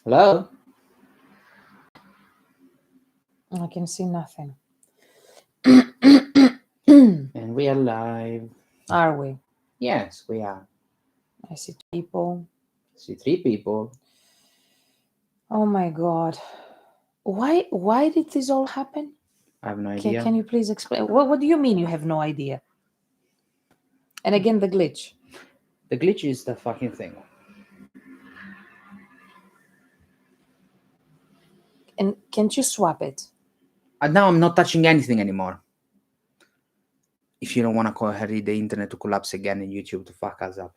Hello? I can see nothing. And we are live. Are we? Yes, we are. I see people. See three people. Oh my god. Why did this all happen? I have no Can, idea. can you please explain? What do you mean you have no idea? And again, the glitch. The glitch is the fucking thing. And can't you swap it? And now I'm not touching anything anymore. If you don't want to call the internet to collapse again and YouTube to fuck us up.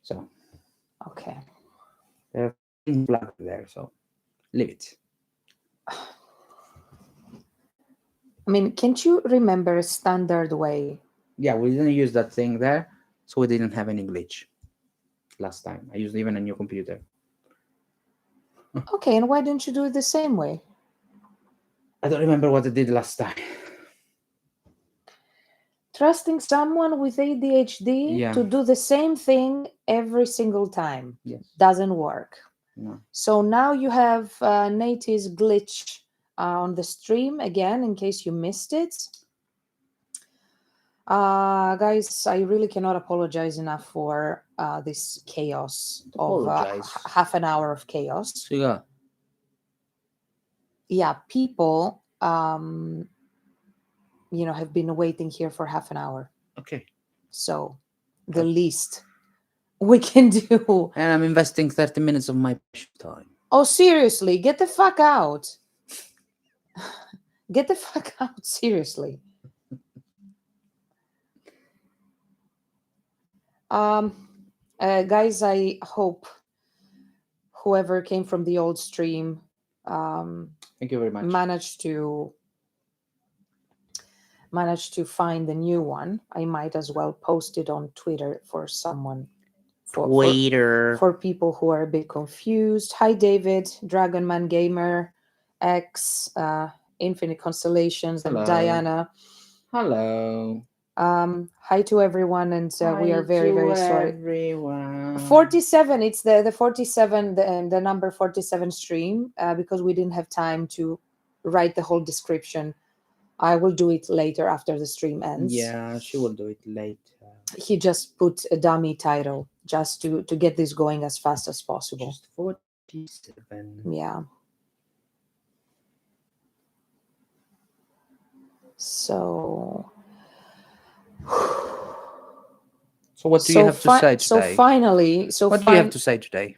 So, Okay. there are things plugged there, so leave it. I mean, can't you remember a standard way? Yeah, we didn't use that thing there, so we didn't have any glitch last time. I used even a new computer. Okay, and why don't you do it the same way? I don't remember what I did last time. Trusting someone with ADHD Yeah. to do the same thing every single time Yes. doesn't work. No. So now you have Nate's glitch on the stream again, in case you missed it. Guys, I really cannot apologize enough for this chaos of Apologize. half an hour of chaos. So yeah. Yeah, people, have been waiting here for half an hour. Okay. So the least we can do. And I'm investing 30 minutes of my time. Oh, seriously, get the fuck out. Get the fuck out, seriously. Guys, I hope whoever came from the old stream Thank you very much. managed to find the new one. I might as well post it on Twitter for someone, for people who are a bit confused. Hi, David, Dragonman Gamer, X, Infinite Constellations, and Hello. Diana. Hello. Hi to everyone, and we are very, very sorry. Everyone. 47. It's the 47, the number 47 stream, because we didn't have time to write the whole description. I will do it later after the stream ends. Yeah, she will do it later. He just put a dummy title just to get this going as fast as possible. Just 47. Yeah. So. So what do you have to say today? So finally, what do you have to say today?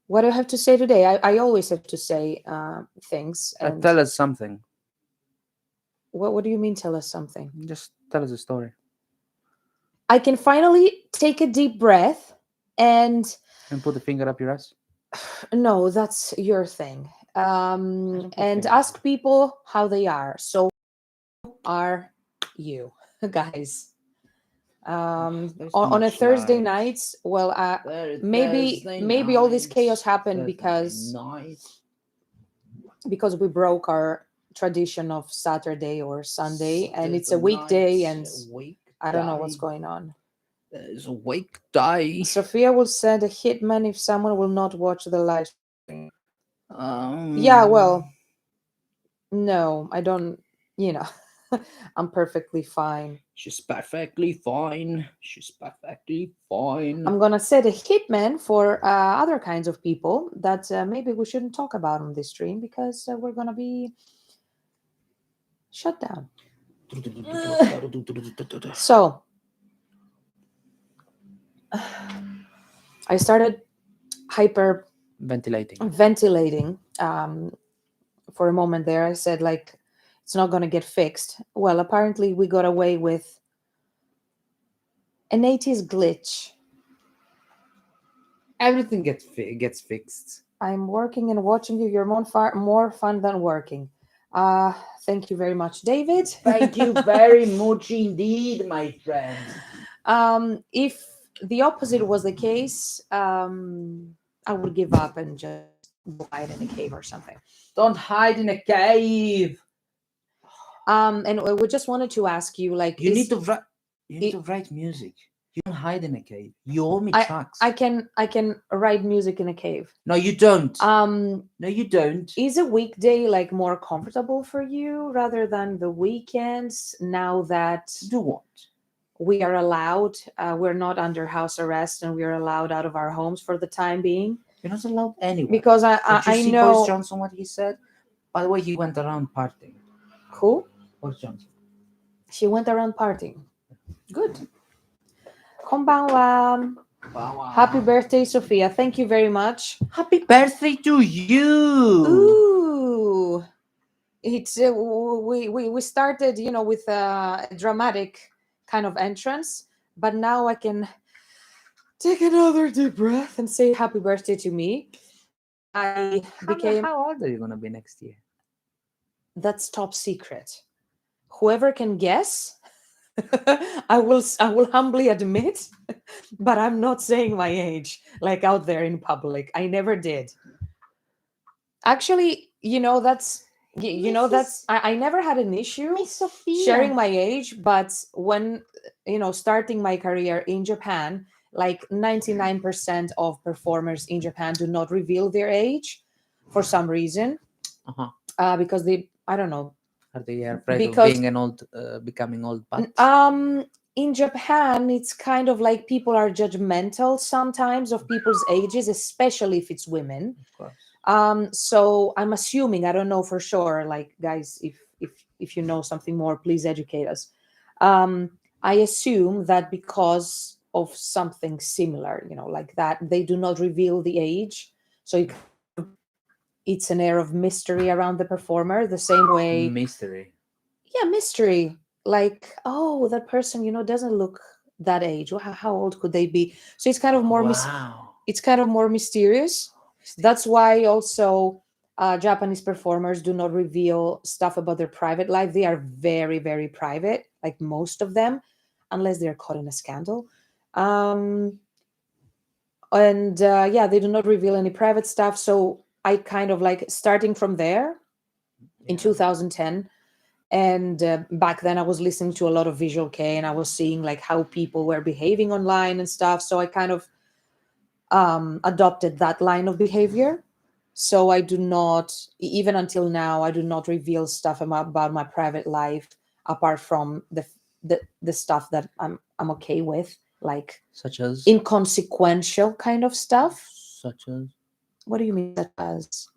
What do I have to say today? I always have to say things. And tell us something. What do you mean? Tell us something. Just tell us a story. I can finally take a deep breath and put a finger up your ass. No, that's your thing. And ask people how they are. So, how are you, guys? On a Thursday night, well, maybe all this chaos happened because we broke our tradition of Saturday or Sunday, and it's a weekday, and I don't know what's going on. There's a weekday. Sophia will send a hitman if someone will not watch the live stream. Yeah, well, no, I don't. I'm perfectly fine. She's perfectly fine. She's perfectly fine. I'm gonna set a hitman for other kinds of people that maybe we shouldn't talk about on this stream, because we're gonna be shut down. So I started ventilating for a moment there. I said, like, it's not going to get fixed. Well, apparently we got away with an 80s glitch. Everything gets fixed. I'm working and watching you. You're more fun than working. Thank you very much, David. Thank you very much indeed, my friend. If the opposite was the case, I would give up and just hide in a cave or something. Don't hide in a cave. And we just wanted to ask you, like, you need to write music. You don't hide in a cave. You owe me I tracks. I can write music in a cave. No, you don't. No, you don't. Is a weekday like more comfortable for you rather than the weekends? Now that Do what? we are allowed, we're not under house arrest, and we are allowed out of our homes for the time being. You're not allowed anywhere. Because Did you I see know. Boris Johnson, what he said? By the way, he went around partying. Who? Boris Johnson. She went around partying. Good. Konbanwa. Wow. Happy birthday, Sophia. Thank you very much. Happy birthday to you. Ooh. It's we started, with a dramatic kind of entrance, but now I can take another deep breath and say happy birthday to me. How old are you gonna be next year? That's top secret. Whoever can guess, I will humbly admit, but I'm not saying my age like out there in public. I never did. Actually, that's I never had an issue sharing my age, but when starting my career in Japan, like 99% of performers in Japan do not reveal their age for some reason. Because I don't know. Are they afraid of being an old, becoming old? In Japan, it's kind of like people are judgmental sometimes of people's ages, especially if it's women. Of course. So I'm assuming, I don't know for sure. Like, guys, if you know something more, please educate us. I assume that because of something similar, like that, they do not reveal the age. So it's an air of mystery around the performer, the same way. Mystery. Yeah, mystery. Like, oh, that person, doesn't look that age. How old could they be? So it's kind of more. It's kind of more mysterious. That's why also Japanese performers do not reveal stuff about their private life. They are very, very private, like most of them, unless they're caught in a scandal. And they do not reveal any private stuff. So I kind of like starting from there in 2010. And back then I was listening to a lot of Visual K, and I was seeing like how people were behaving online and stuff. So I kind of adopted that line of behavior. So I do not, even until now, I do not reveal stuff about my private life apart from the stuff that I'm okay with, like such as inconsequential kind of stuff. Such as? What do you mean, such as?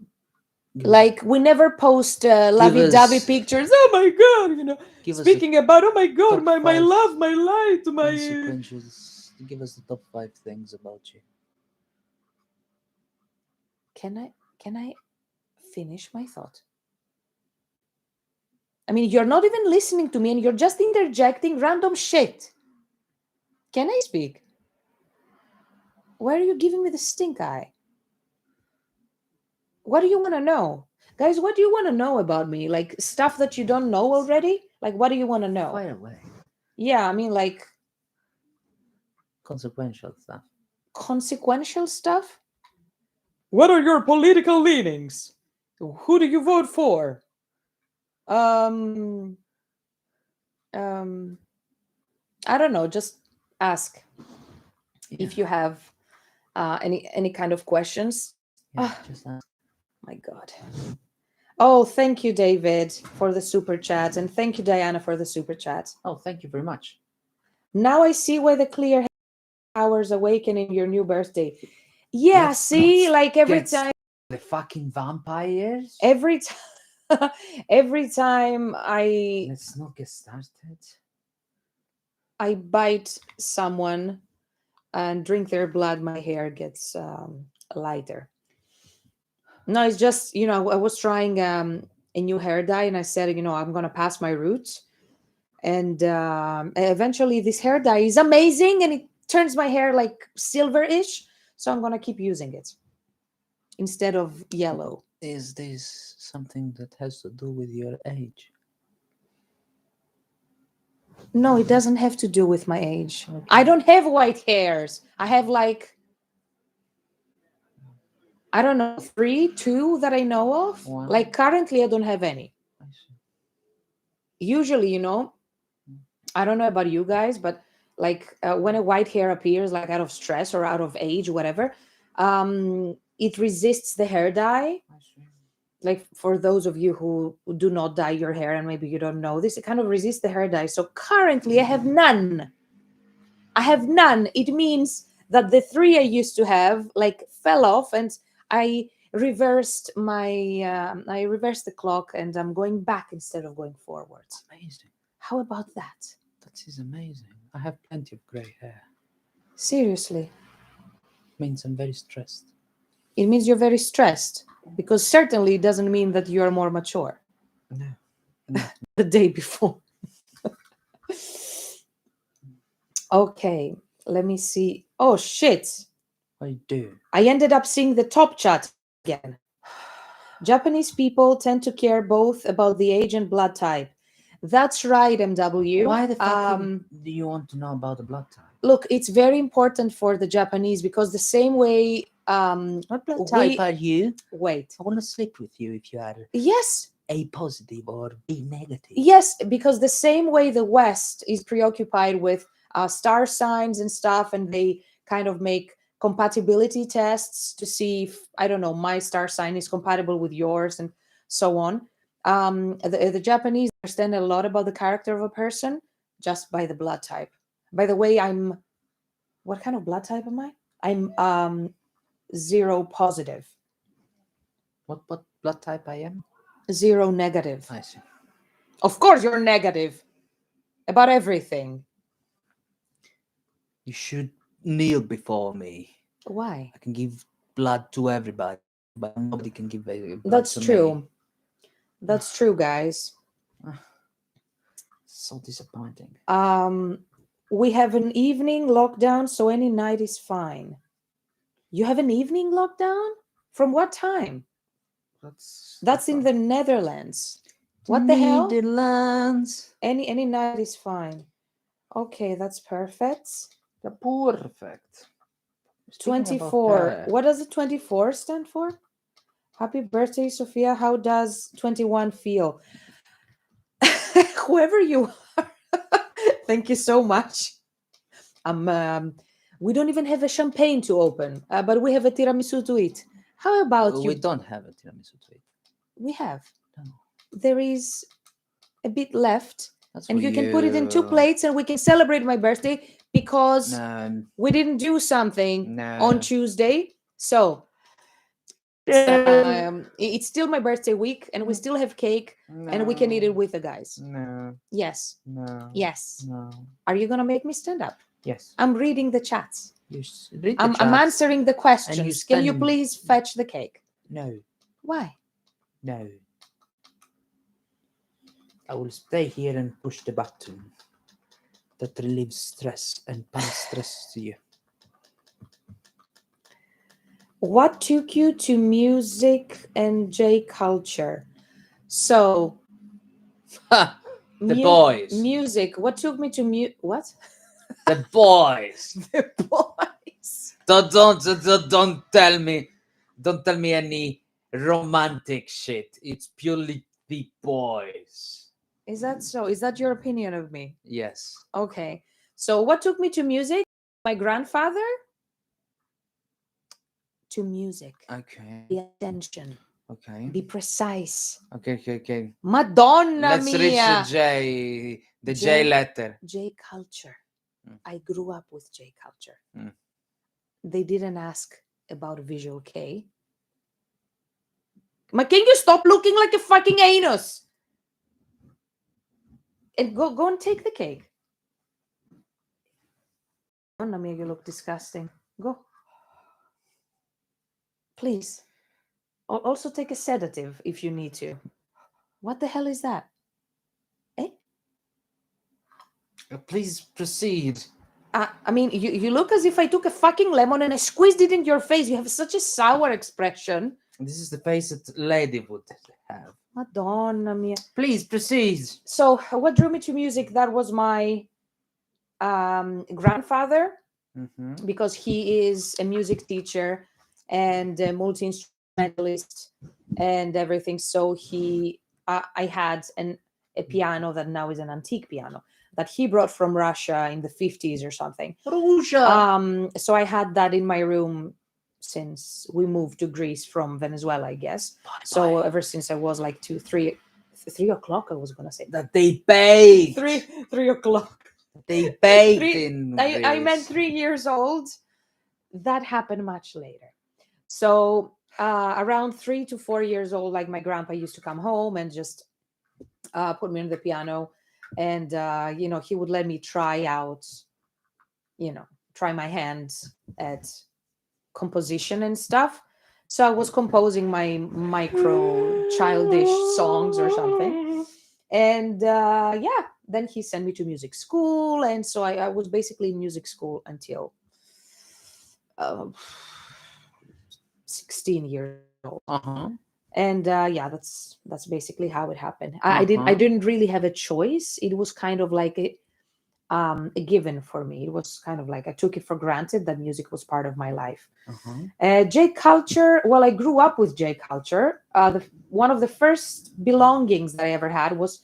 Like, we never post lovey-dovey pictures. Oh my god, speaking about, oh my god, my love, my life, my consequences. Give us the top 5 things about you. Can I finish my thought? I mean, you're not even listening to me, and you're just interjecting random shit. Can I speak? Why are you giving me the stink eye? What do you want to know? Guys, what do you want to know about me? Like, stuff that you don't know already? Like, what do you want to know? Fire away. Yeah, I mean, like... consequential stuff. Consequential stuff? What are your political leanings? Who do you vote for? I don't know. Just ask if you have any kind of questions. Just ask. My God. Oh, thank you, David, for the super chat, and thank you, Diana, for the super chat. Oh, thank you very much. Now I see why the clear powers awaken in your new birthday. Yeah, see, like every time the fucking vampires. Every time let's not get started. I bite someone and drink their blood, my hair gets lighter. No, it's just, I was trying a new hair dye, and I said, I'm going to pass my roots. And eventually this hair dye is amazing, and it turns my hair like silver-ish. So I'm going to keep using it instead of yellow. Is this something that has to do with your age? No, it doesn't have to do with my age. Okay. I don't have white hairs. I have like, I don't know, 3, 2 that I know of. Wow. Like currently I don't have any. I see. Usually, I don't know about you guys, but like when a white hair appears, like out of stress or out of age, whatever, it resists the hair dye. Like for those of you who do not dye your hair and maybe you don't know this, it kind of resists the hair dye. So currently I have none. It means that the 3 I used to have like fell off, and I reversed the clock, and I'm going back instead of going forwards. Amazing. How about that? That is amazing. I have plenty of grey hair. Seriously. Means I'm very stressed. It means you're very stressed, because certainly it doesn't mean that you're more mature. No. The day before. Okay, let me see. Oh shit. What do you do? I ended up seeing the top chat again. Japanese people tend to care both about the age and blood type. That's right, MW. Why the fuck do you want to know about the blood type? Look, it's very important for the Japanese, because the same way what blood type are you? Wait. I want to sleep with you if you are yes. A positive or B negative. Yes, because the same way the West is preoccupied with star signs and stuff, and they kind of make compatibility tests to see if, I don't know, my star sign is compatible with yours and so on. The Japanese understand a lot about the character of a person just by the blood type. By the way, what kind of blood type am I? I'm zero positive. What blood type I am? Zero negative. I see. Of course you're negative about everything. You should kneel before me. Why? I can give blood to everybody, but nobody can give blood That's to true. me. That's true, guys. So disappointing. We have an evening lockdown, so any night is fine. You have an evening lockdown? From what time? That's in the Netherlands. What the hell? Netherlands. Any night is fine. Okay, that's perfect. Perfect. 24. What does the 24 stand for? Happy birthday, Sophia. How does 21 feel? Whoever you are. Thank you so much. We don't even have a champagne to open, but we have a tiramisu to eat. How about you? We don't have a tiramisu to eat. We have. No. There is a bit left. That's and you can put it in 2 plates, and we can celebrate my birthday, because we didn't do something on Tuesday. So it's still my birthday week, and we still have cake, and we can eat it with the guys. No. Yes. No. Yes. No. Are you going to make me stand up? Yes. I'm reading the chats. Read the I'm answering the questions. Can you spend- please fetch the cake? No. Why? No. I will stay here and push the button that relieves stress and punish stress to you. What took you to music and J culture? So, the boys. Music. What took me to what? The boys. The boys. Don't tell me. Don't tell me any romantic shit. It's purely the boys. Is that so? Is that your opinion of me? Yes. Okay. So what took me to music? My grandfather? To music. Okay. Be attention. Okay. Be precise. Okay. Madonna Let's mia. reach the J letter. J culture. I grew up with J culture. Mm. They didn't ask about visual K. Can you stop looking like a fucking anus? And go and take the cake. Madonna mia, you look disgusting. Go. Please. Also take a sedative if you need to. What the hell is that? Eh? Please proceed. I mean, you look as if I took a fucking lemon and I squeezed it in your face. You have such a sour expression. This is the face that lady would have. Madonna mia. Please proceed. So what drew me to music? That was my grandfather, because he is a music teacher and a multi-instrumentalist and everything. So I had a piano that now is an antique piano that he brought from Russia in the 50s or something. Russia. So I had that in my room since we moved to Greece from Venezuela, I guess. So ever since I was like 3 o'clock, I was gonna say that they baked. 3 o'clock. They baked in I meant 3 years old. That happened much later. So around 3 to 4 years old, like my grandpa used to come home and just put me on the piano, and he would let me try my hands at composition and stuff. So I was composing my micro childish songs or something, and then he sent me to music school, and so I was basically in music school until 16 years old. And that's basically how it happened. I didn't really have a choice. It was kind of like a given for me. It was kind of like I took it for granted that music was part of my life. J culture. Well, I grew up with J culture. One of the first belongings that I ever had was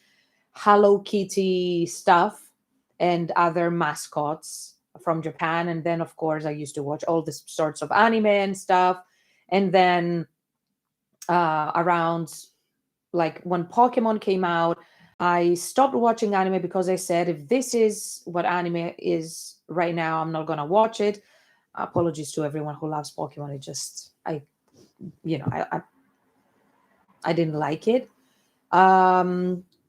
Hello Kitty stuff and other mascots from Japan. And then, of course, I used to watch all this sorts of anime and stuff. And then around like when Pokemon came out, I stopped watching anime because I said, if this is what anime is right now, I'm not gonna watch it. Apologies to everyone who loves Pokemon. I didn't like it.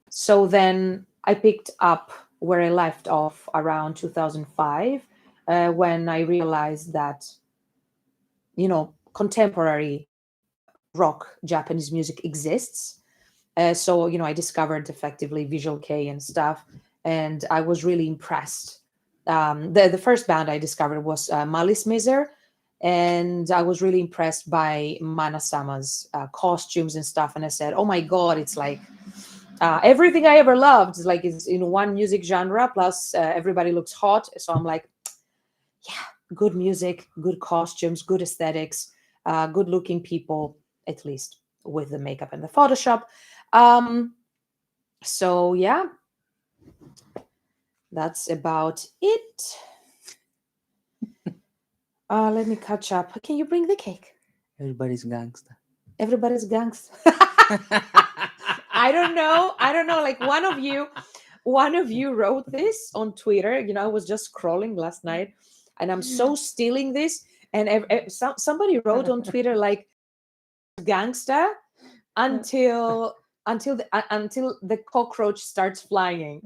So then I picked up where I left off around 2005, when I realized that contemporary rock Japanese music exists. So I discovered effectively Visual K and stuff, and I was really impressed. The first band I discovered was Malice Miser, and I was really impressed by Mana-sama's costumes and stuff. And I said, "Oh my god, it's like everything I ever loved is like is in one music genre. Plus, everybody looks hot." So I'm like, "Yeah, good music, good costumes, good aesthetics, good-looking people, at least with the makeup and the Photoshop." So yeah, that's about it. Let me catch up. Can you bring the cake? Everybody's gangster. Everybody's gangster. I don't know. Like one of you wrote this on Twitter. I was just scrolling last night, and I'm so stealing this. And somebody wrote on Twitter like gangster until the cockroach starts flying.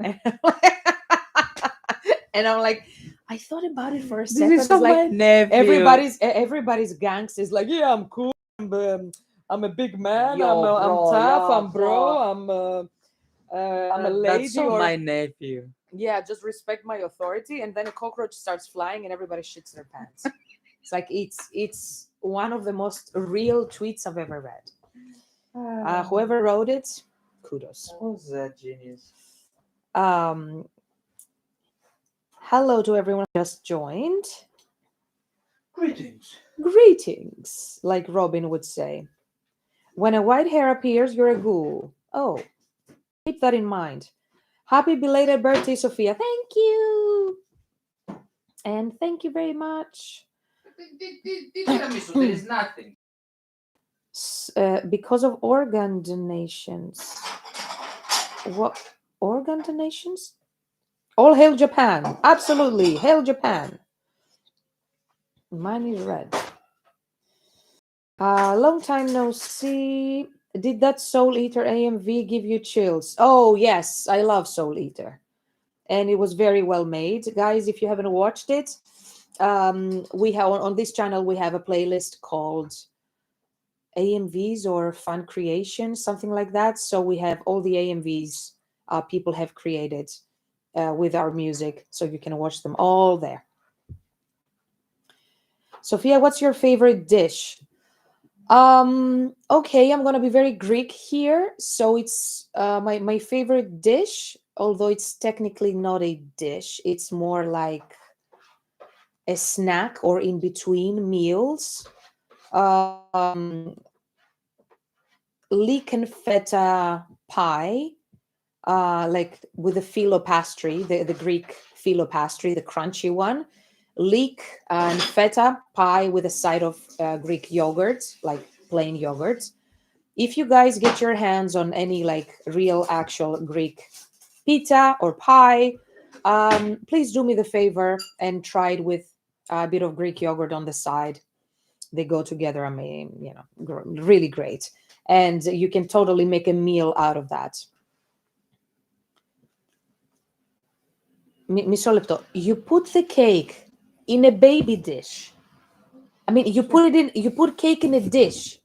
And I'm like, I thought about it for a second. This is it's like my nephew. everybody's gangster is like, yeah, I'm cool. I'm a big man. Yo, I'm bro, tough. yo, I'm bro. I'm a lady. That's not my nephew. Yeah, just respect my authority. And then a cockroach starts flying, and everybody shits their pants. It's like it's one of the most real tweets I've ever read. Whoever wrote it, kudos. Who's that genius? Hello to everyone who just joined. Greetings, like Robin would say. When a white hair appears, you're a ghoul. Oh, keep that in mind. Happy belated birthday, Sophia. Thank you. And thank you very much. There is nothing. Because of organ donations. What? Organ donations? All hail Japan. Absolutely. Hail Japan. Mine is red. Long time no see. Did that Soul Eater AMV give you chills? Oh, yes. I love Soul Eater. And it was very well made. Guys, if you haven't watched it, we have on this channel, we have a playlist called AMVs or Fun Creations, something like that. So we have all the AMVs people have created with our music. So you can watch them all there. Sophia, what's your favorite dish? Okay, I'm gonna be very Greek here. So it's my favorite dish, although it's technically not a dish. It's more like a snack or in between meals. Leek and feta pie like with the phyllo pastry, the Greek phyllo pastry, the crunchy one, leek and feta pie with a side of Greek yogurt, like plain yogurt. If you guys get your hands on any like real actual Greek pizza or pie, please do me the favor and try it with a bit of Greek yogurt on the side. They go together. I mean, really great. And you can totally make a meal out of that. Misolepto, you put the cake in a baby dish. I mean, you put cake in a dish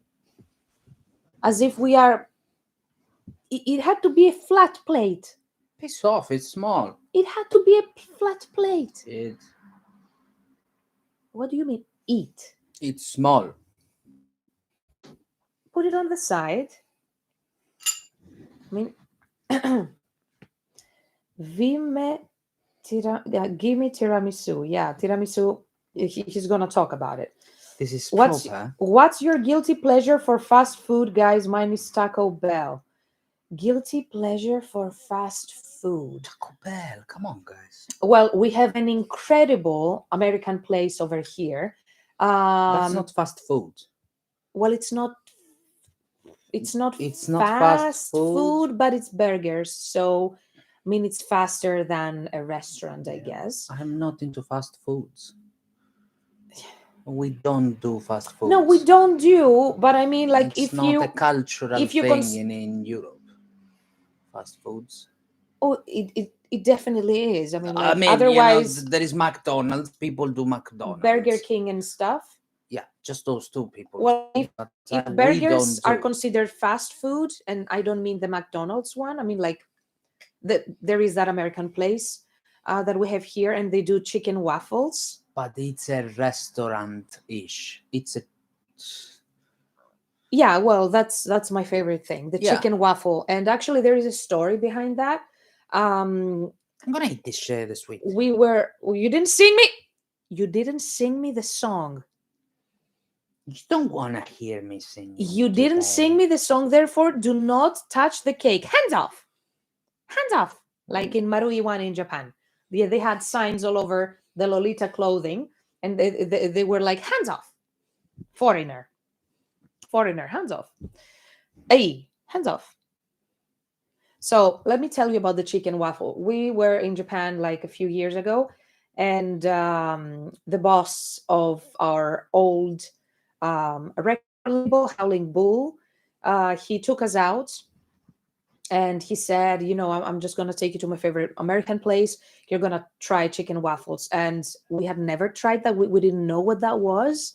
as if we are. It had to be a flat plate. Piss off, it's small. It had to be a flat plate. It's What do you mean, eat? It's small. Put it on the side. I mean, give me tiramisu. Yeah, tiramisu. He's gonna talk about it. This is proper. What's your guilty pleasure for fast food, guys? Mine is Taco Bell. Guilty pleasure for fast food. Taco Bell, come on, guys. Well, we have an incredible American place over here. That's not fast food. Well, it's not fast food, but it's burgers. So, I mean, it's faster than a restaurant, I guess. I'm not into fast foods. We don't do fast food. No, we don't do. But I mean, like, it's not a cultural thing in Europe. Fast foods. Oh, it definitely is. I mean, otherwise, there is McDonald's. People do McDonald's, Burger King, and stuff. Yeah, just those two people. Well, if burgers are considered fast food, and I don't mean the McDonald's one. I mean, like, there is that American place that we have here, and they do chicken waffles. But it's a restaurant-ish. Yeah, well, that's my favorite thing, the chicken waffle. And actually, there is a story behind that. I'm gonna eat this sweet. You didn't sing me. You didn't sing me the song. You don't want to hear me sing. You didn't sing me the song, therefore do not touch the cake. Hands off. Hands off. Like in Maruiwan in Japan. They had signs all over the Lolita clothing, and they were like, hands off. Foreigner, hands off. Hey, hands off. So let me tell you about the chicken waffle. We were in Japan like a few years ago, and the boss of our old record label, Howling Bull, he took us out, and he said, I'm just going to take you to my favorite American place. You're going to try chicken waffles. And we had never tried that. We didn't know what that was.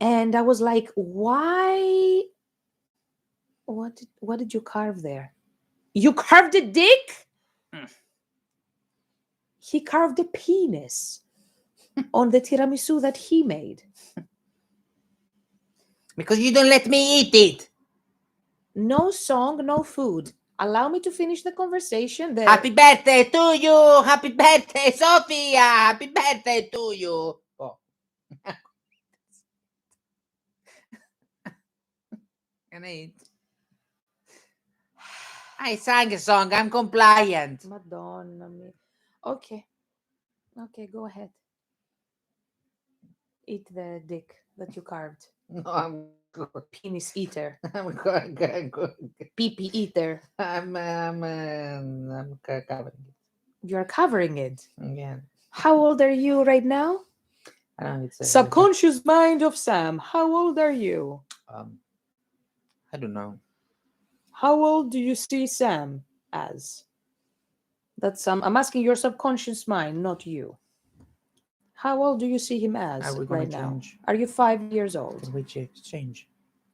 And I was like, why? What did you carve there? You carved a dick? He carved a penis on the tiramisu that he made. Because you don't let me eat it. No song, no food. Allow me to finish the conversation. Happy birthday to you. Happy birthday, Sophia. Happy birthday to you. Oh. Can I eat? I sang a song. I'm compliant. Madonna mia. Okay, go ahead. Eat the dick that you carved. No, I'm good. Penis eater. I'm good. Pee-pee eater. I'm covering it. You're covering it? Yeah. How old are you right now? I don't know. It's Subconscious mind of Sam. How old are you? I don't know. How old do you see Sam as? That's I'm asking your subconscious mind, not you. How old do you see him as right now? Are you 5 years old? Can we change?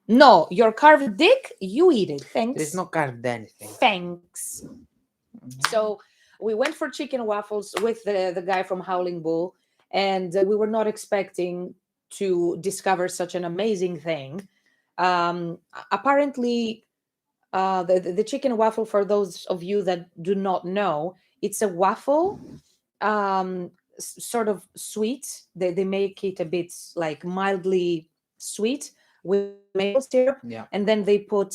No, your carved dick, you eat it. Thanks. There's no carved anything. Thanks. So we went for chicken waffles with the guy from Howling Bull, and we were not expecting to discover such an amazing thing. Apparently, the chicken waffle, for those of you that do not know, it's a waffle, sort of sweet. They make it a bit like mildly sweet with maple syrup, yeah. And then they put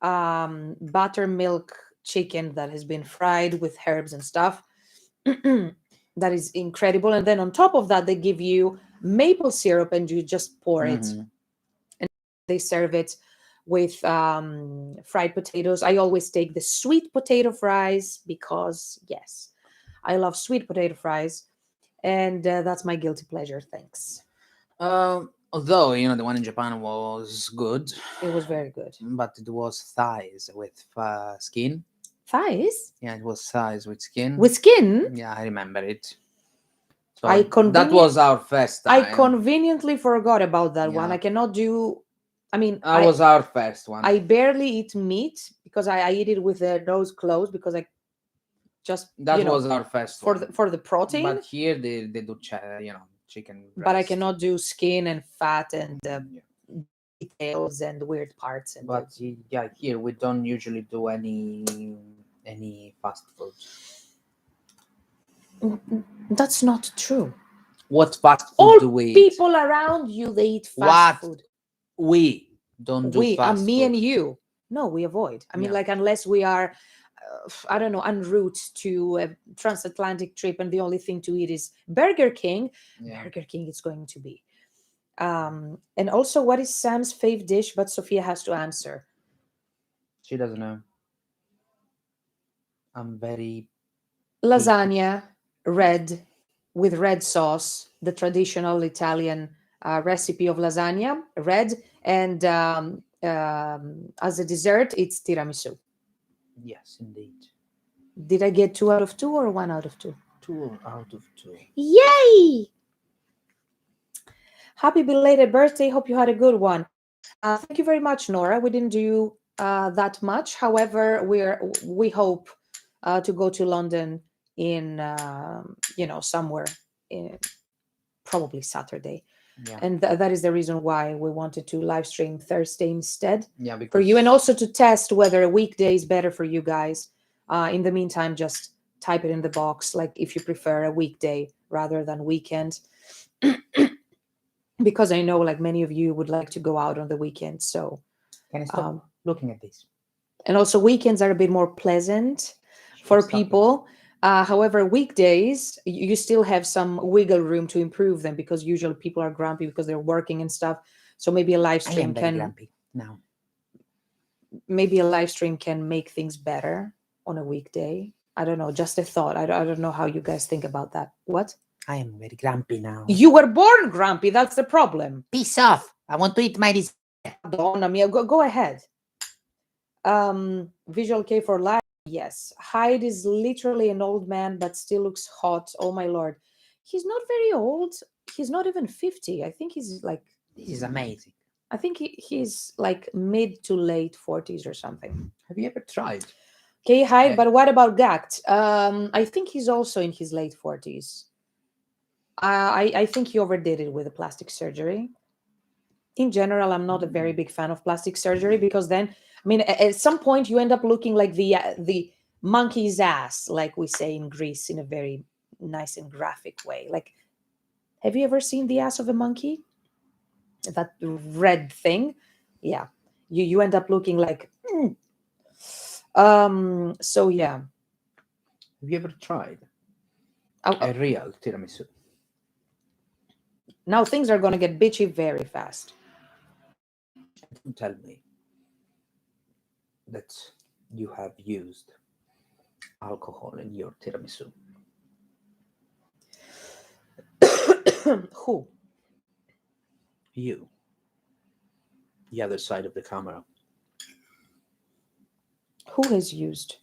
buttermilk chicken that has been fried with herbs and stuff. That is incredible. And then on top of that, they give you maple syrup and you just pour it. And they serve it with fried potatoes. I always take the sweet potato fries because, yes, I love sweet potato fries. And that's my guilty pleasure. Thanks. Although, the one in Japan was good. It was very good. But it was thighs with skin. Thighs? Yeah, it was thighs with skin. With skin? Yeah, I remember it. So that was our first time. I conveniently forgot about that one. I cannot do. I mean, that was our first one. I barely eat meat because I eat it with the nose closed because I just was our first for one. for the protein. But here they do chicken breast. But I cannot do skin and fat and details and weird parts. And but here we don't usually do any fast food. That's not true. What fast food All do we eat? People around you, they eat fast food. We don't do fast food. Me and you. No, we avoid. I mean, like, unless we are, I don't know, en route to a transatlantic trip and the only thing to eat is Burger King. Burger King is going to be. And also, what is Sam's fave dish? But Sophia has to answer. She doesn't know. I'm very... Lasagna, red, with red sauce, the traditional Italian recipe of lasagna, red, and as a dessert, it's tiramisu. Yes, indeed. Did I get 2 out of 2 or 1 out of 2? 2 out of 2. Yay! Happy belated birthday. Hope you had a good one. Thank you very much, Nora. We didn't do that much. However, we hope to go to London in somewhere in probably Saturday. Yeah. And that is the reason why we wanted to live stream Thursday instead. Yeah, because... for you, and also to test whether a weekday is better for you guys. In the meantime, just type it in the box, like if you prefer a weekday rather than weekend. Because I know like many of you would like to go out on the weekend. So can I stop looking at this? And also weekends are a bit more pleasant for people. However, weekdays, you still have some wiggle room to improve them because usually people are grumpy because they're working and stuff. So maybe a live stream grumpy now. Maybe a live stream can make things better on a weekday. I don't know, just a thought. I don't know how you guys think about that. What? I am very grumpy now. You were born grumpy. That's the problem. Peace off. I want to eat my dessert. Donna Mia, go ahead. Visual K for life. Yes. Hyde is literally an old man, but still looks hot. Oh my Lord. He's not very old. He's not even 50. I think he's like... This is amazing. I think he's like mid to late 40s or something. Have you ever tried? Okay, Hyde, but what about Gact? I think he's also in his late 40s. I think he overdid it with the plastic surgery. In general, I'm not a very big fan of plastic surgery because then, I mean, at some point you end up looking like the monkey's ass, like we say in Greece, in a very nice and graphic way. Like, have you ever seen the ass of a monkey? That red thing? Yeah. You end up looking like... So, yeah. Have you ever tried a real tiramisu? Now things are going to get bitchy very fast. Don't tell me that you have used alcohol in your tiramisu. Who? You. The other side of the camera. Who has used?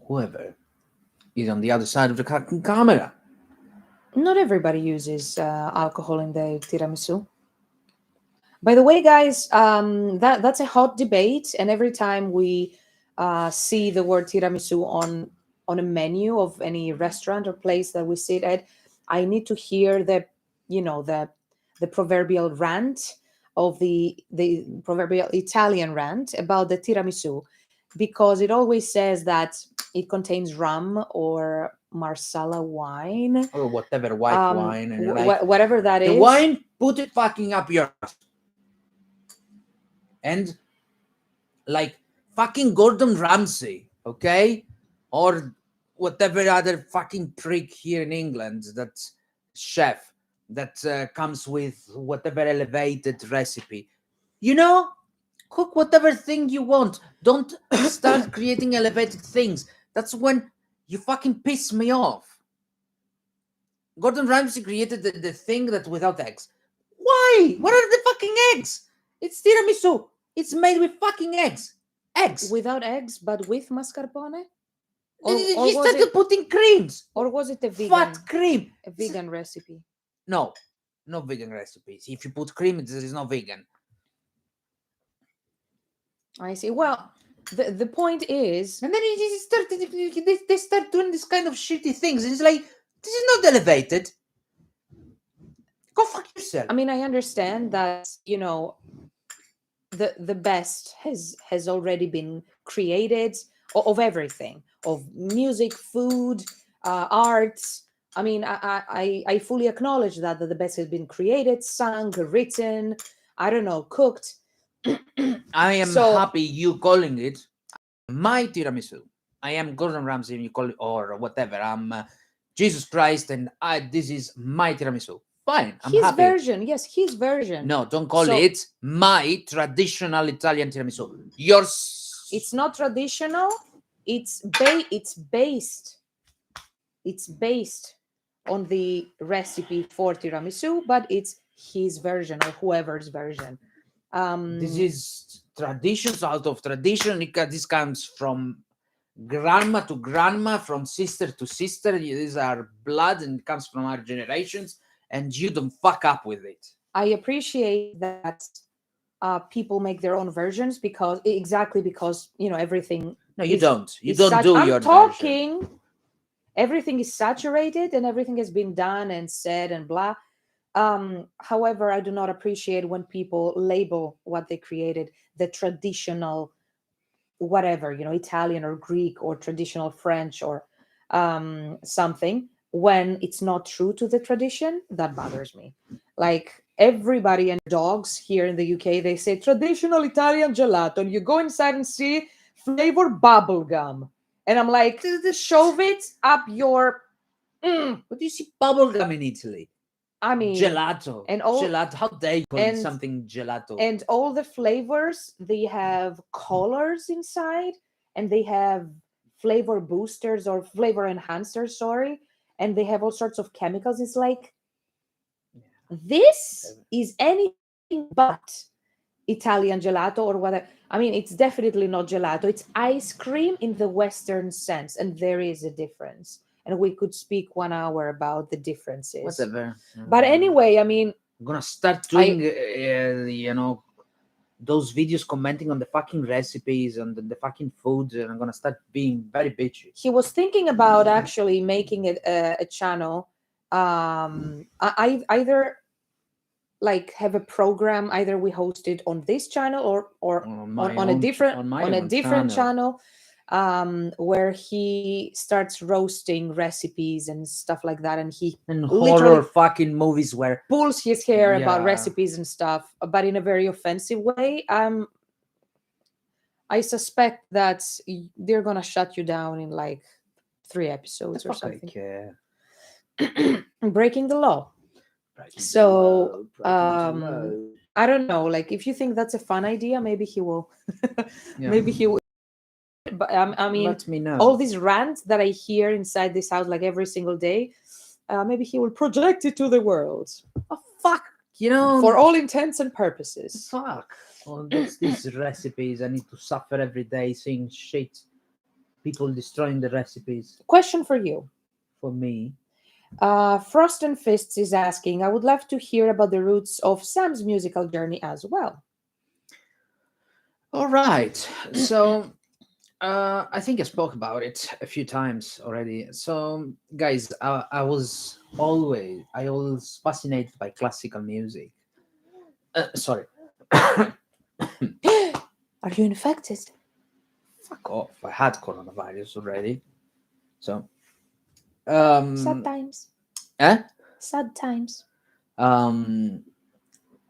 Whoever is on the other side of the camera. Not everybody uses alcohol in the tiramisu. By the way, guys, that's a hot debate, and every time we see the word tiramisu on a menu of any restaurant or place that we sit at, I need to hear the proverbial rant of the proverbial Italian rant about the tiramisu, because it always says that it contains rum or Marsala wine or whatever white wine, and whatever that is. The wine, put it fucking up your ass. And like fucking Gordon Ramsay, okay? Or whatever other fucking prick here in England, that chef that comes with whatever elevated recipe. You know, cook whatever thing you want. Don't start creating elevated things. That's when you fucking piss me off. Gordon Ramsay created the thing that without eggs. Why? What are the fucking eggs? It's tiramisu. It's made with fucking eggs. Eggs. Without eggs, but with mascarpone? He started putting creams. Or was it a vegan? Fat cream. A vegan recipe? No vegan recipes. If you put cream, there is no vegan. I see. Well, the point is... And then they start doing this kind of shitty things. And it's like, this is not elevated. Go fuck yourself. I mean, I understand that, you know, the best has already been created of everything, of music, food, arts. I mean, I fully acknowledge that the best has been created, sung, written, I don't know, cooked. I am happy you calling it my tiramisu. I am Gordon Ramsay and you call it, or whatever. I'm Jesus Christ and this is my tiramisu. Fine, I'm his happy. Version, yes, his version. No, don't call it my traditional Italian tiramisu. Yours. It's not traditional. It's based on the recipe for tiramisu, but it's his version or whoever's version. This is traditions out of tradition. This comes from grandma to grandma, from sister to sister. These are blood and it comes from our generations. And you don't fuck up with it. I appreciate that people make their own versions because you know everything. No, you don't. You don't do your talking. Version. Everything is saturated and everything has been done and said and blah. However, I do not appreciate when people label what they created the traditional, whatever, you know, Italian or Greek or traditional French or something. When it's not true to the tradition, that bothers me. Like everybody and dogs here in the UK, they say traditional Italian gelato, and you go inside and see flavor bubblegum. And I'm like, shove it up your... What do you see bubblegum in Italy? I mean... Gelato. And all, gelato. How dare you call something gelato? And all the flavors, they have colors inside, and they have flavor boosters or flavor enhancers, sorry. And they have all sorts of chemicals. It's like, this is anything but Italian gelato or whatever. I mean, it's definitely not gelato. It's ice cream in the Western sense. And there is a difference. And we could speak 1 hour about the differences. Whatever. But anyway, I mean... I'm going to start doing, you know, those videos commenting on the fucking recipes and the fucking food, and I'm gonna start being very bitchy. He was thinking about actually making it a channel. I either like have a program, either we host it on this channel or on a different channel where he starts roasting recipes and stuff like that, and he horror fucking movies where pulls his hair about recipes and stuff, but in a very offensive way. I suspect that they're gonna shut you down in like 3 episodes or something. Breaking the law. I don't know, like if you think that's a fun idea, maybe he will maybe he will. But I mean, let me know. All these rants that I hear inside this house like every single day, maybe he will project it to the world. Oh fuck, you know, for all intents and purposes. Fuck all these recipes. I need to suffer every day seeing shit, people destroying the recipes. Question for you. For me. Frost and Fists is asking, I would love to hear about the roots of Sam's musical journey as well. All right. So I think I spoke about it a few times already. So guys, I was always fascinated by classical music. Sorry. Are you infected? Fuck off. I had coronavirus already. So sad times. Sad times. I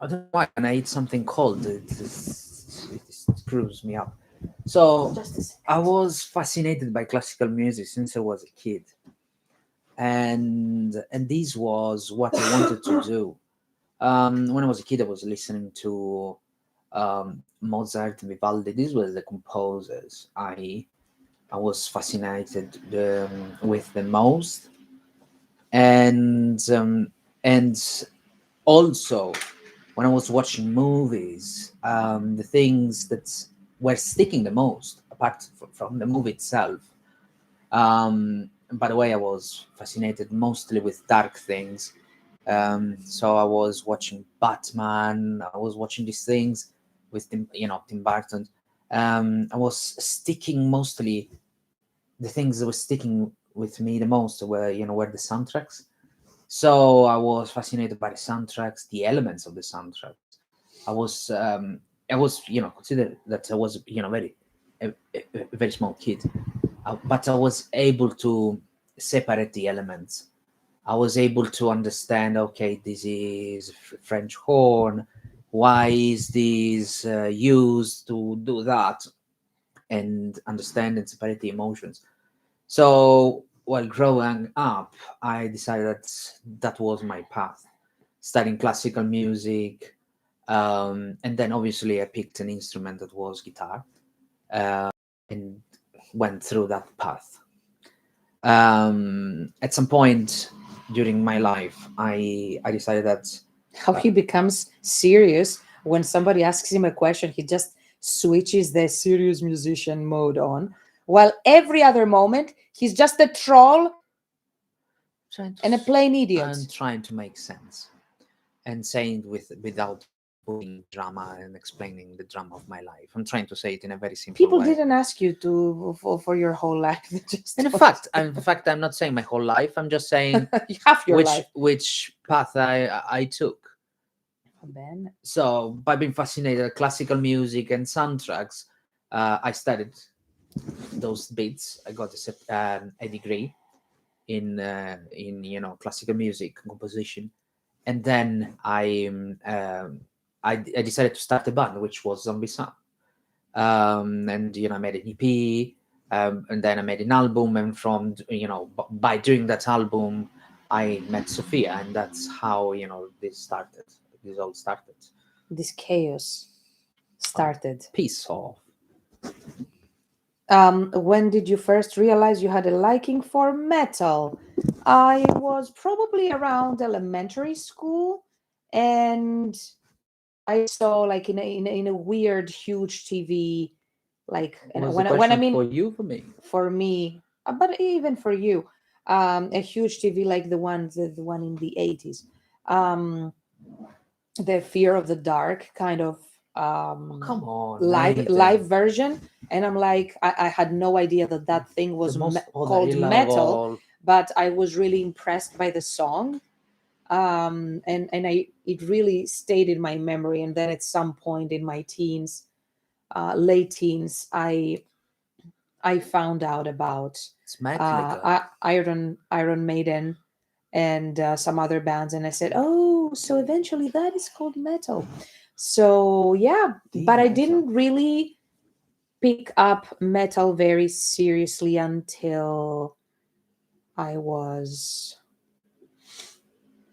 don't know why when I eat something cold, it screws me up. So Just a second. I was fascinated by classical music since I was a kid, and this was what I wanted to do. When I was a kid, I was listening to Mozart, Vivaldi. These were the composers I was fascinated with the most, and also when I was watching movies, the things that were sticking the most, apart from the movie itself. By the way, I was fascinated mostly with dark things. So I was watching Batman. I was watching these things with Tim Burton. I was sticking mostly the things that were sticking with me the most were the soundtracks. So I was fascinated by the soundtracks, the elements of the soundtracks. I was consider that I was a very small kid, but I was able to separate the elements. I was able to understand. Okay, this is French horn. Why is this used to do that? And understand and separate the emotions. So while growing up, I decided that that was my path, studying classical music, and then obviously I picked an instrument that was guitar, uh, and went through that path. At some point during my life, I decided that How he becomes serious when somebody asks him a question, he just switches the serious musician mode on, while every other moment he's just a troll and a plain idiot. I'm trying to make sense and saying without putting drama and explaining the drama of my life. I'm trying to say it in a very simple People way. didn't ask you to for your whole life. They just And in fact, I'm not saying my whole life. I'm just saying half your which life. which path I took. Ben, So by being fascinated with classical music and soundtracks, I studied those bits. I got a degree in classical music composition, and then I decided to start a band, which was Zombie Sun. And I made an EP, and then I made an album, and by doing that album, I met Sophia, and that's how this started. This all started. this chaos started. Piece of. When did you first realize you had a liking for metal? I was probably around elementary school, and I saw like in a weird huge TV, like, and Was the when I question mean for you, for me? for me, but even for you, a huge TV like the one in the 80s, um, the Fear of the Dark kind of Come on, live Nathan. version, and I'm like, I had no idea that thing was The most called Podarilla of metal, all. but I was really impressed by the song, and it really stayed in my memory. And then at some point in my teens, late teens, I found out about It's Metallica. Iron Maiden and some other bands, and I said, oh, so eventually that is called metal. So yeah, The but I metal. didn't really pick up metal very seriously until I was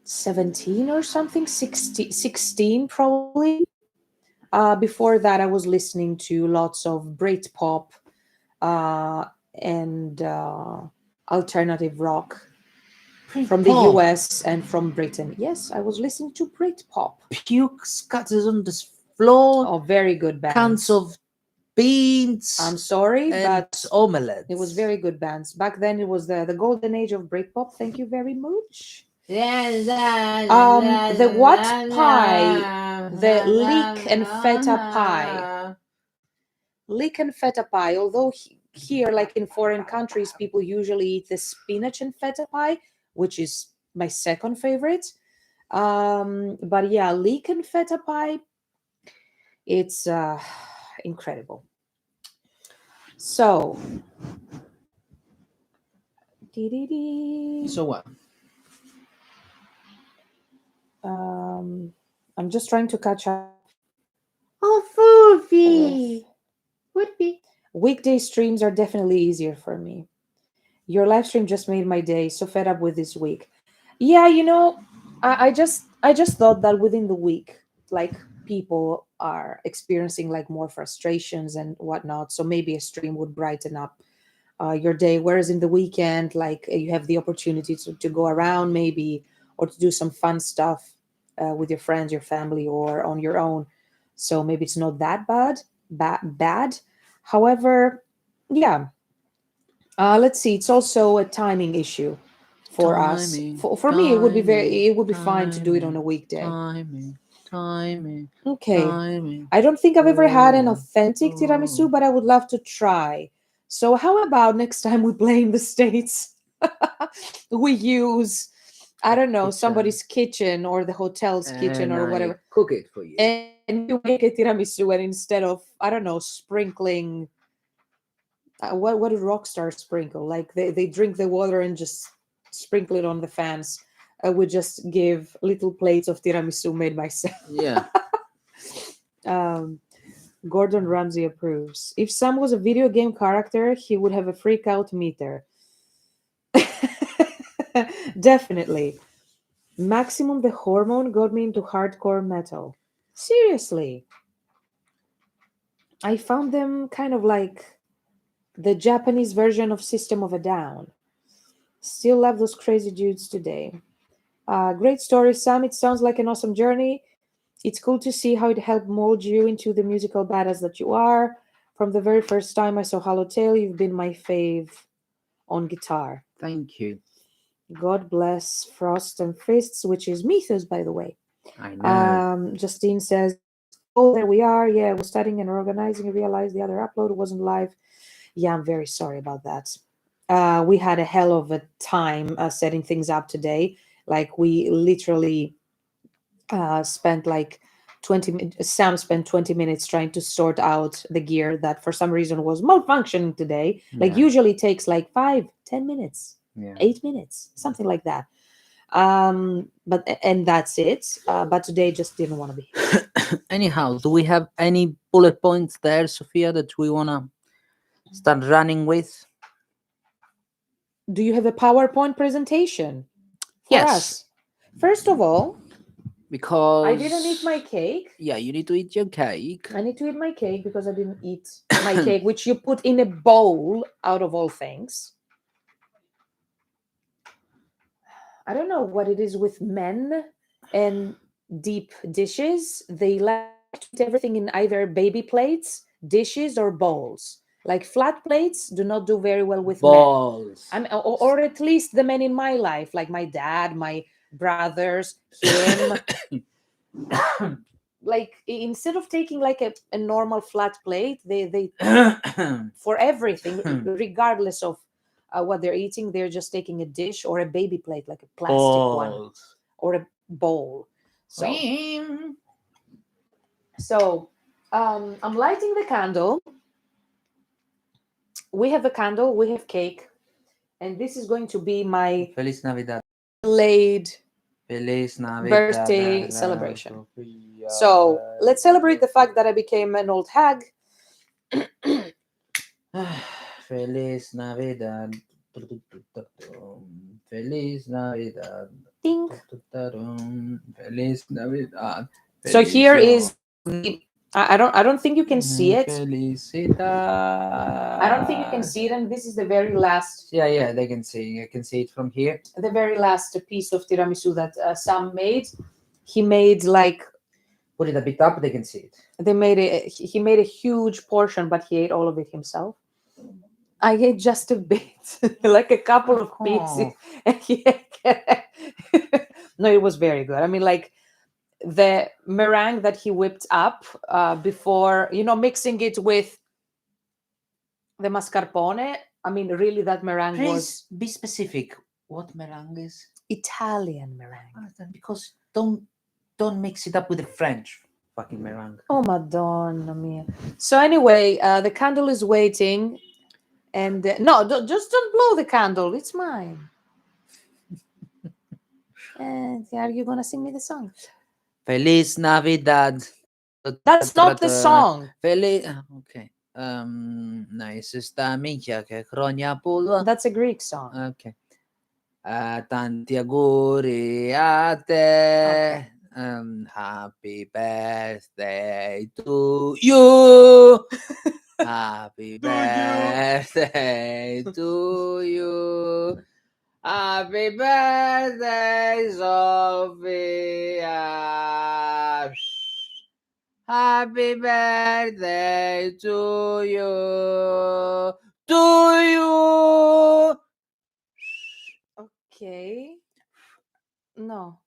17 or something, 16 probably. Before that, I was listening to lots of Britpop uh, and alternative rock from the Pop. US and from Britain. Yes, I was listening to Britpop. Puke scatters on the floor. Oh, very good bands. Cans of beans. I'm sorry, and but omelettes. it was very good bands. Back then, it was the golden age of Britpop. Thank you very much. The what pie? The leek and feta pie. Leek and feta pie. Although here, like in foreign countries, people usually eat the spinach and feta pie, which is my second favorite. But yeah, leek and feta pie, it's incredible. So, So what? I'm just trying to catch up. Oh, Foofy! Would be Weekday streams are definitely easier for me. Your live stream just made my day. So fed up with this week. Yeah, I just thought that within the week, like people are experiencing like more frustrations and whatnot. So maybe a stream would brighten up your day. Whereas in the weekend, like you have the opportunity to go around maybe or to do some fun stuff with your friends, your family, or on your own. So maybe it's not that bad. However, yeah, let's see. It's also a timing issue for us. Timing, For me, timing, it would be fine to do it on a timing, weekday. timing, timing, Okay. timing. I don't think I've ever had an Oh, authentic oh. tiramisu, but I would love to try. So how about next time we play in the States? We use, I The don't know, kitchen, somebody's kitchen or the hotel's kitchen and or I whatever. cook it for you. And you make a tiramisu, and instead of, I don't know, sprinkling, what do rock stars sprinkle? Like they drink the water and just sprinkle it on the fans. I would just give little plates of tiramisu made myself. Yeah. um, Gordon Ramsay approves. If Sam was a video game character, he would have a freak out meter. Definitely. Maximum the Hormone got me into hardcore metal. Seriously. I found them kind of like the Japanese version of System of a Down. Still love those crazy dudes today. Great story, Sam. It sounds like an awesome journey. It's cool to see how it helped mold you into the musical badass that you are. From the very first time I saw Hollow Tale, you've been my fave on guitar. Thank you. God bless Frost and Fists, which is Mythos, by the way. I know. Justine says, oh, there we are. Yeah, I was studying and organizing and realized the other upload wasn't live. Yeah, I'm very sorry about that. We had a hell of a time setting things up today. Like, we literally spent like 20 Sam spent 20 minutes trying to sort out the gear that for some reason was malfunctioning today. Like, Yeah. usually it takes like 5-10 minutes, Yeah. 8 minutes, something like that. But and that's it. But today just didn't want to be here. Anyhow, do we have any bullet points there, Sophia, that we wanna start running with? Do you have a PowerPoint presentation for Yes, us? First of all, because I didn't eat my cake. Yeah, you need to eat your cake. I need to eat my cake because I didn't eat my cake, which you put in a bowl out of all things. I don't know what it is with men and deep dishes. They like to eat everything in either baby plates, dishes, or bowls. Like flat plates do not do very well with men. Balls. Or at least the men in my life, like my dad, my brothers, him. Like instead of taking like a normal flat plate, they for everything, regardless of what they're eating, they're just taking a dish or a baby plate, like a plastic one, Balls. or a bowl. So, Cream. I'm lighting the candle. We have a candle, we have cake, and this is going to be my Feliz Navidad. delayed Feliz Navidad. birthday celebration. So let's celebrate the fact that I became an old hag. Feliz Navidad. Feliz Navidad. Ding. Feliz Navidad. So here is the. I don't think you can see it. Felicidad. I don't think you can see it, and this is the very last. Yeah, they can see. I can see it from here. The very last piece of tiramisu that Sam made. He made like. Put it a bit up. They can see it. He made a huge portion, but he ate all of it himself. I ate just a bit, like a couple of pieces. No, it was very good. I mean, like the meringue that he whipped up before, mixing it with the mascarpone. I mean, really, that meringue was. Please be specific. What meringue is? Italian meringue. Because don't mix it up with the French fucking meringue. Oh, Madonna mia. So anyway, the candle is waiting. And no, just don't blow the candle. It's mine. And are you going to sing me the song? Feliz Navidad. That's not the song. Feliz. Okay. Nice, sta minchia che cronia pulo. That's a Greek song. Ok. Tanti auguri a te. Happy birthday to you. Happy birthday to you. Happy birthday, Sophia. Happy birthday to you. To you. Okay. No.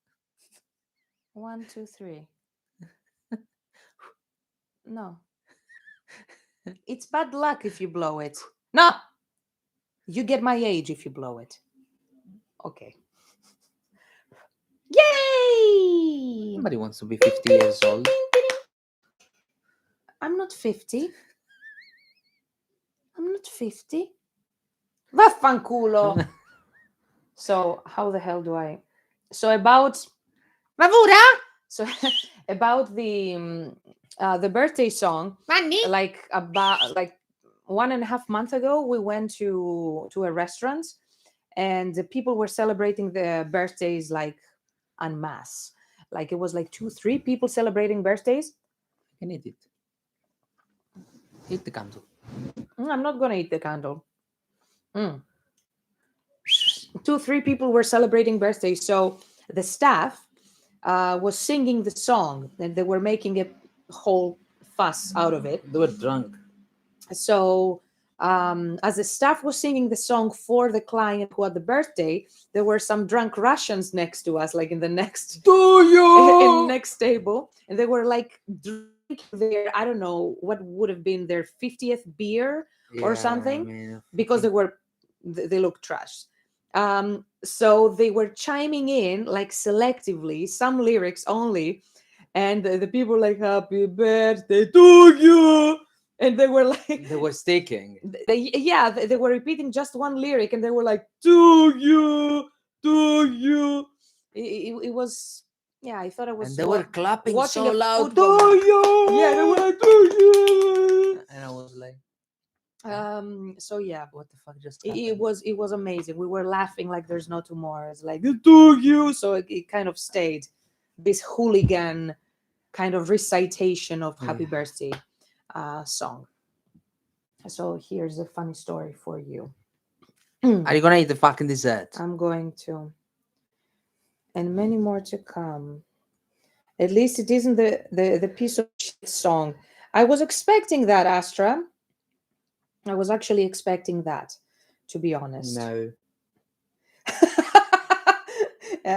1, 2, 3. No. It's bad luck if you blow it. No. You get my age if you blow it. Okay. Yay! Somebody wants to be 50 years old. I'm not 50. I'm not 50. Vaffanculo. So how the hell do I? So about Vavura. So about the birthday song. Like about 1.5 months ago, we went to a restaurant, and the people were celebrating their birthdays like en masse. Like it was like 2, 3 people celebrating birthdays. I can eat it. Eat the candle. I'm not gonna eat the candle. 2, 3 people were celebrating birthdays, so the staff was singing the song, and they were making a whole fuss out of it. They were drunk. So as the staff was singing the song for the client who had the birthday, there were some drunk Russians next to us, like in the next next table, and they were like drinking their, I don't know what would have been their 50th beer or something, because they looked trash. So they were chiming in like selectively some lyrics only, and the people were like, happy birthday to you, and they were like, They were sticking. they were repeating just one lyric, and they were like, to you, to you. It was, yeah, I thought I was, And they were clapping watching so a loud. football To match. you. Yeah, they were to you. And I was like, so yeah, what the fuck just it happened? was amazing. We were laughing like there's no tomorrow. It's like, to you. So it kind of stayed this hooligan kind of recitation of happy Yeah. birthday song. So here's a funny story for you. Are you gonna eat the fucking dessert? I'm going to, and many more to come. At least it isn't the piece of shit song. I was expecting that, Astra. I was actually expecting that, to be honest. No.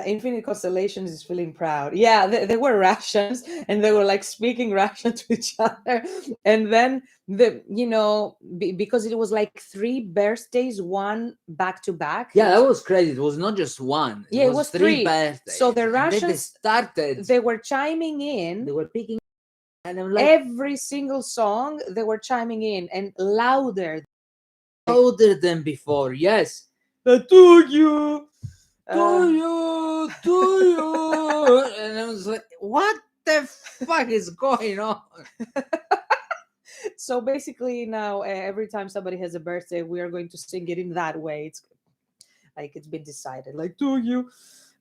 Infinite Constellations is feeling proud. Yeah, they were Russians, and they were like speaking Russian to each other. And then because it was like 3 birthdays, one back to back. Yeah, that was crazy. It was not just one. It was 3 birthdays. So the And then Russians they were chiming in. They were picking, and I'm like, Every single song they were chiming in, and louder than before. Yes. to you. To you. And I was like, what the fuck is going on? So basically now every time somebody has a birthday, we are going to sing it in that way. It's like it's been decided, like, to you,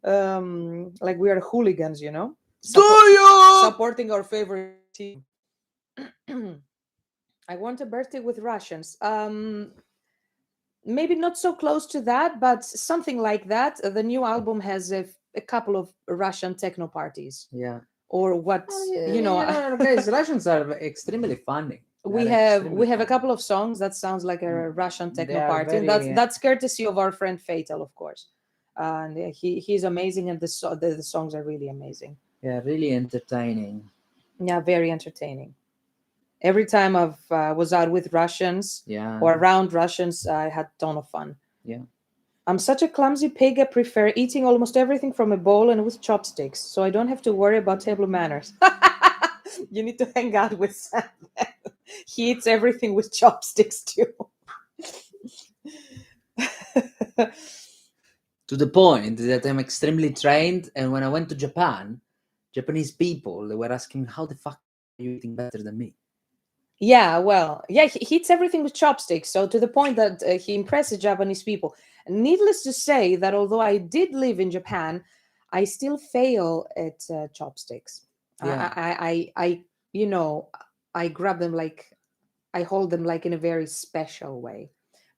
like we are hooligans, supporting our favorite team. I want a birthday with Russians. Maybe not so close to that, but something like that. The new album has a couple of Russian techno parties. Yeah. Or what, guys, Russians are extremely funny. we have a couple of songs that sounds like a Russian techno party, and that's courtesy of our friend Fatal, of course. And he's amazing, and the songs are really amazing. Yeah, really entertaining. Yeah, very entertaining. Every time I was out with Russians, Yeah. or around Russians, I had a ton of fun. Yeah. I'm such a clumsy pig. I prefer eating almost everything from a bowl and with chopsticks, so I don't have to worry about table manners. You need to hang out with Sam. He eats everything with chopsticks too. To the point that I'm extremely trained, and when I went to Japan, Japanese people, they were asking, how the fuck are you eating better than me? Yeah, well, yeah, he eats everything with chopsticks. So to the point that he impresses Japanese people. Needless to say that although I did live in Japan, I still fail at chopsticks. Yeah, I, you know, I grab them like I hold them like in a very special way,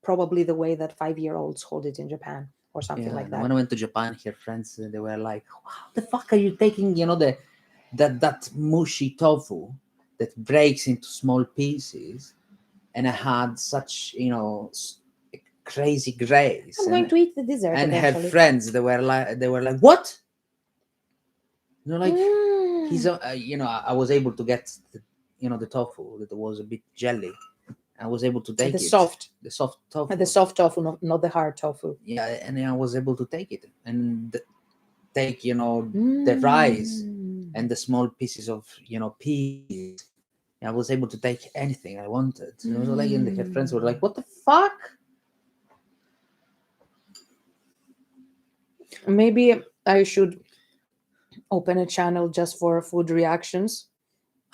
probably the way that 5-year-olds hold it in Japan or something yeah. like And that. when I went to Japan, here friends, they were like, "How the fuck are you taking, that mushy tofu that breaks into small pieces, and it had such, crazy grace." I'm going to eat the dessert And her eventually. friends, they were like, "What?" Like he's, Mm. I was able to get the tofu that was a bit jelly. I was able to The take it, soft, the soft the tofu. soft tofu, not the hard tofu. Yeah, and then I was able to take it and take the rice Mm. and the small pieces of peas. I was able to take anything I wanted. It was like, and her friends were Mm. like, "What the fuck?" Maybe I should open a channel just for food reactions,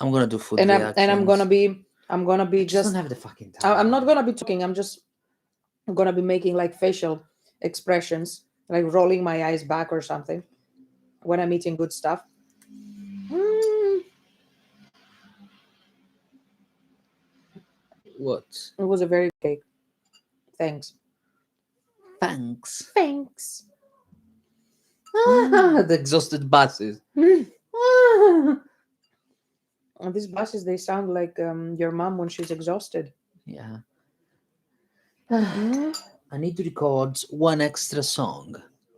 I'm gonna do food and reactions. I'm gonna I be just don't just have the fucking time. I'm not gonna be talking. I'm just gonna be making like facial expressions, like rolling my eyes back or something when I'm eating good stuff. Mm, What? it was a very good cake. Thanks. Thanks. Thanks. Mm. The exhausted buses. Mm. And these buses, they sound like your mom when she's exhausted. Yeah. Mm. I need to record one extra song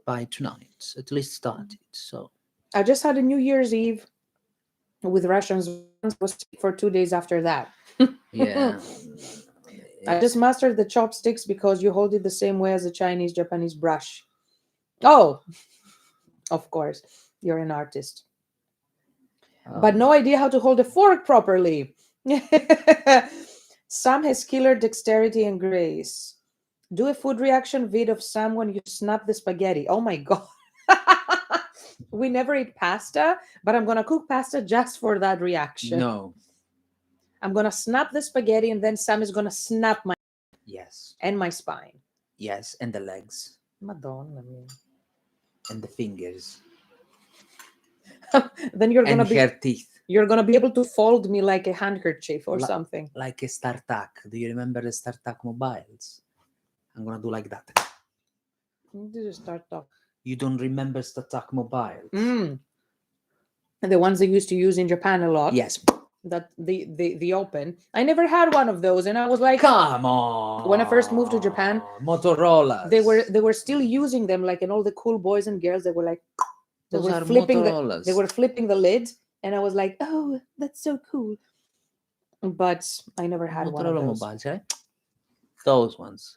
by tonight. At least start it. So I just had a New Year's Eve with Russians. I was sick for 2 days after that. yeah, I just it's mastered the chopsticks because you hold it the same way as a Chinese Japanese brush. Oh, of course, you're an artist. But no idea how to hold a fork properly. Sam has killer dexterity and grace. Do a food reaction vid of Sam when you snap the spaghetti. Oh my god. We never eat pasta, but I'm gonna cook pasta just for that reaction. no. I'm gonna snap the spaghetti and then Sam is gonna snap my Yes, and my spine. yes, and the legs Madonna mia. and the fingers Then you're gonna and be her teeth, you're gonna be able to fold me like a handkerchief or Li- something. like a StarTAC. Do you remember the StarTAC mobiles? I'm gonna do like that. This is start off. You don't remember StarTAC mobiles? The ones they used to use in Japan a lot. Yes. That the open. I never had one of those, and I was like, Come on. when I first moved to Japan, Motorolas. they were still using them, like, and all the cool boys and girls, they were like, Those are they Motorola's. were flipping the lid, and I was like, oh, that's so cool. But I never had one of Motorola those. mobiles, right? Those ones.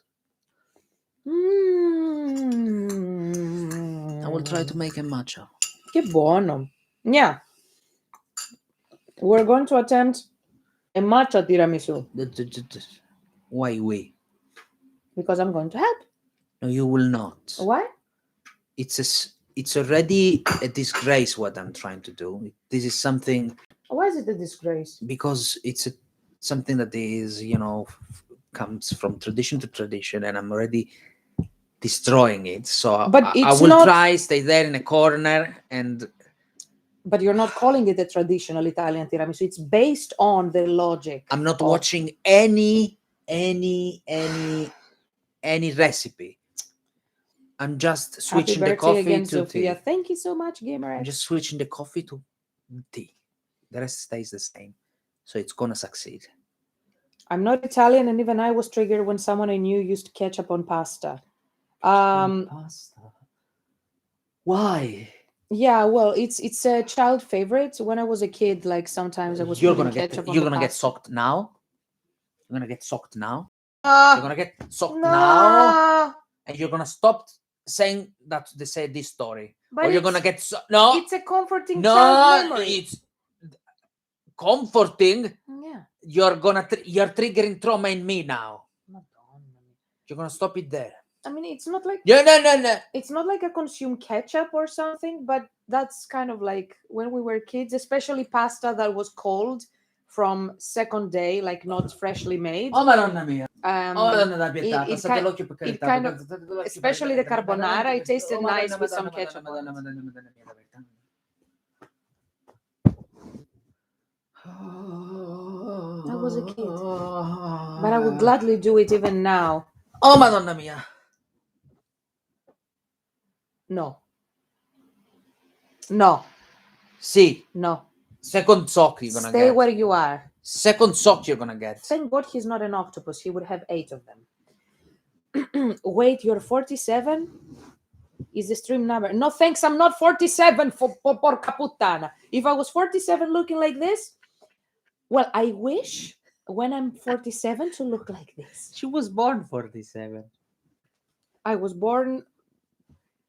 I will try to make a matcha. Che buono. Yeah. We're going to attempt a matcha tiramisu Why we? because I'm going to help. No, you will not. Why? It's already a disgrace what I'm trying to do. This is something Why is it a disgrace? because it's something that is comes from tradition to tradition, and I'm already destroying it. So But I it's will not. try stay there in a corner and But you're not calling it a traditional Italian tiramisu. It's based on the logic. I'm not of- watching any recipe. I'm just Happy switching the birthday coffee again, to Sophia. tea. Thank you so much, Gamer I'm X. just switching the coffee to tea. The rest stays the same. So it's gonna succeed. I'm not Italian, and even I was triggered when someone I knew used ketchup on pasta. Pasta. Why? Yeah, well, it's a child favorite. When I was a kid, like sometimes I was You're putting gonna get ketchup on you're the gonna get pasta. socked now. You're gonna get socked now. Ah, You're gonna get socked no. now, and you're gonna stop saying that they say this story, But or you're gonna get no. It's a comforting No, child memory. it's comforting. Yeah. You're triggering trauma in me now. You're gonna stop it there. I mean, it's not like No. it's not like I consume ketchup or something, but that's kind of like when we were kids, especially pasta that was cold. from second day, like not freshly made. Oh, Madonna mia. Um, Oh, Madonna da pietà, it passate ki- l'occhio per it carità. kind of, passate l'occhio per especially the carità, carbonara, it tasted oh, Madonna, nice with some Madonna, ketchup on Madonna, it. Madonna, Madonna mia, la verità. I was a kid, but I would gladly do it even now. Oh, Madonna mia. No. No. Sì. No. Second sock you're gonna Stay get. where you are. Second sock you're gonna get. Thank God he's not an octopus. He would have 8 of them. Wait, you're 47? Is the stream number? No, thanks. I'm not 47 for porca puttana. If I was 47 looking like this, well, I wish when I'm 47 to look like this. She was born 47. I was born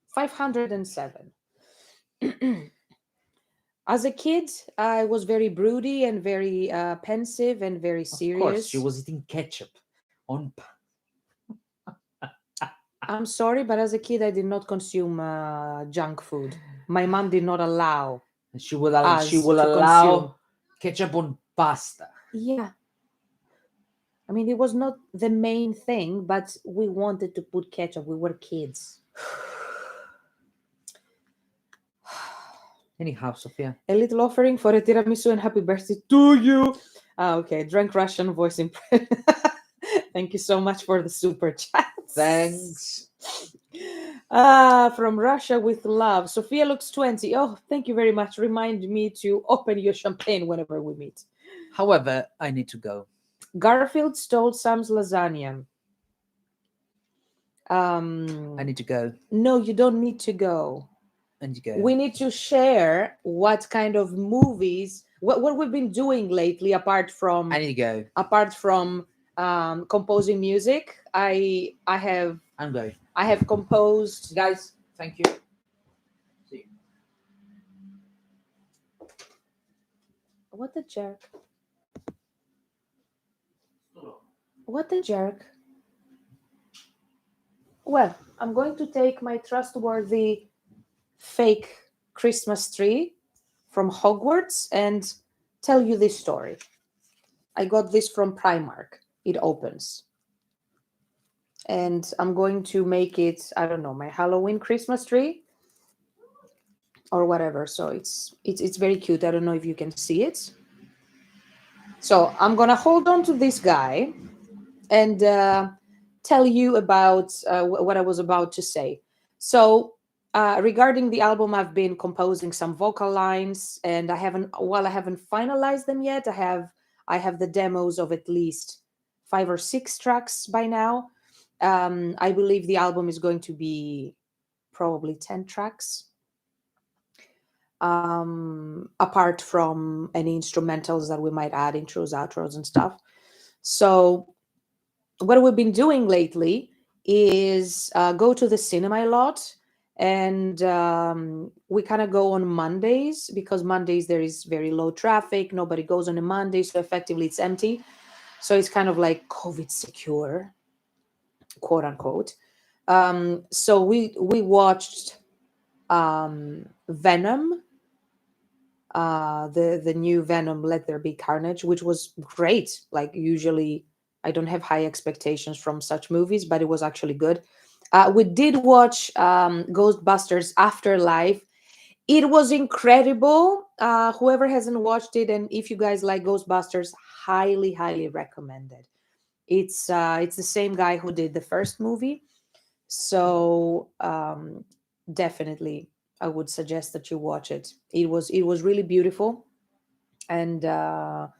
507. As a kid, I was very broody and very pensive and very serious. Of course, she was eating ketchup on. I'm sorry, but as a kid, I did not consume junk food. My mom did not allow. She will allow ketchup on pasta. Yeah. I mean, it was not the main thing, but we wanted to put ketchup. We were kids. Anyhow, Sophia. A little offering for a tiramisu and happy birthday to you. Okay, drunk Russian voice impression. Thank you so much for the super chat. Thanks. From Russia with love. Sophia looks 20. Oh, thank you very much. Remind me to open your champagne whenever we meet. However, I need to go. Garfield stole Sam's lasagna. I need to go. No, you don't need to go. And you go. We need to share what kind of movies, what we've been doing lately, apart from. I need to go. Apart from composing music, I'm going. I have composed. Guys, thank you. See. What a jerk. What a jerk. Well, I'm going to take my trustworthy fake Christmas tree from Hogwarts and tell you this story. I got this from Primark. It opens. And I'm going to make it, I don't know, my Halloween Christmas tree or whatever. So it's very cute. I don't know if you can see it. So I'm going to hold on to this guy and tell you about what I was about to say. So regarding the album, I've been composing some vocal lines, and I haven't finalized them yet. I have the demos of at least 5 or 6 tracks by now. I believe the album is going to be probably 10 tracks. Apart from any instrumentals that we might add, intros, outros, and stuff. So what we've been doing lately is go to the cinema a lot, and we kind of go on Mondays, because Mondays there is very low traffic. Nobody goes on a Monday, so effectively it's empty. So it's kind of like COVID secure, quote unquote. So we watched Venom, the new Venom, Let There Be Carnage, which was great. Like, usually I don't have high expectations from such movies, but it was actually good. We did watch Ghostbusters Afterlife. It was incredible. Whoever hasn't watched it, and if you guys like Ghostbusters, highly, highly recommended. It's the same guy who did the first movie, so definitely I would suggest that you watch it. It was really beautiful, and the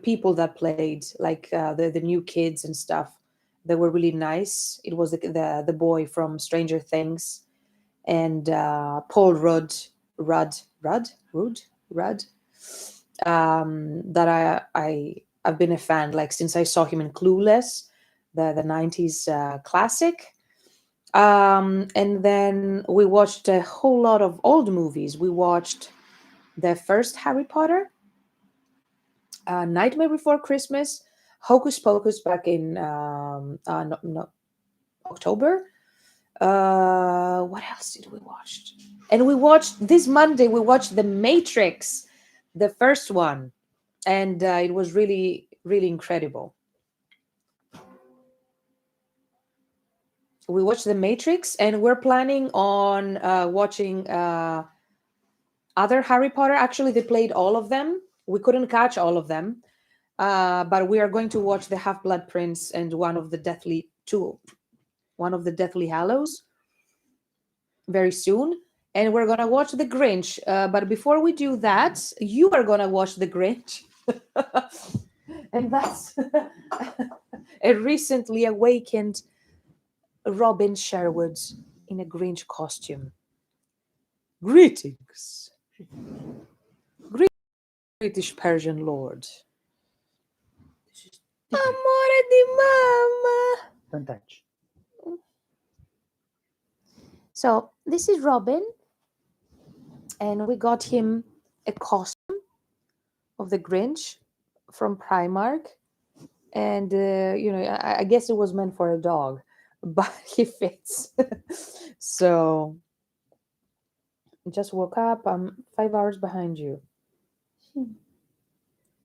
people that played, like the new kids and stuff, they were really nice. It was the boy from Stranger Things, and Paul Rudd, that I've been a fan, like, since I saw him in Clueless, the 90s classic. And then we watched a whole lot of old movies. We watched the first Harry Potter, Nightmare Before Christmas, Hocus Pocus back in October. What else did we watch? And we watched this Monday, we watched The Matrix, the first one. and it was really, really incredible. We watched The Matrix, and we're planning on watching other Harry Potter. Actually, they played all of them. We couldn't catch all of them, but we are going to watch The Half-Blood Prince and one of the Deathly Hallows very soon. And we're gonna watch The Grinch. But before we do that, you are gonna watch The Grinch, and that's a recently awakened Robin Sherwood in a Grinch costume. Greetings, British Persian lord. Amore di mamma. Don't touch. So this is Robin, and we got him a costume of the Grinch from Primark, and I guess it was meant for a dog, but he fits. So just woke up. I'm 5 hours behind you.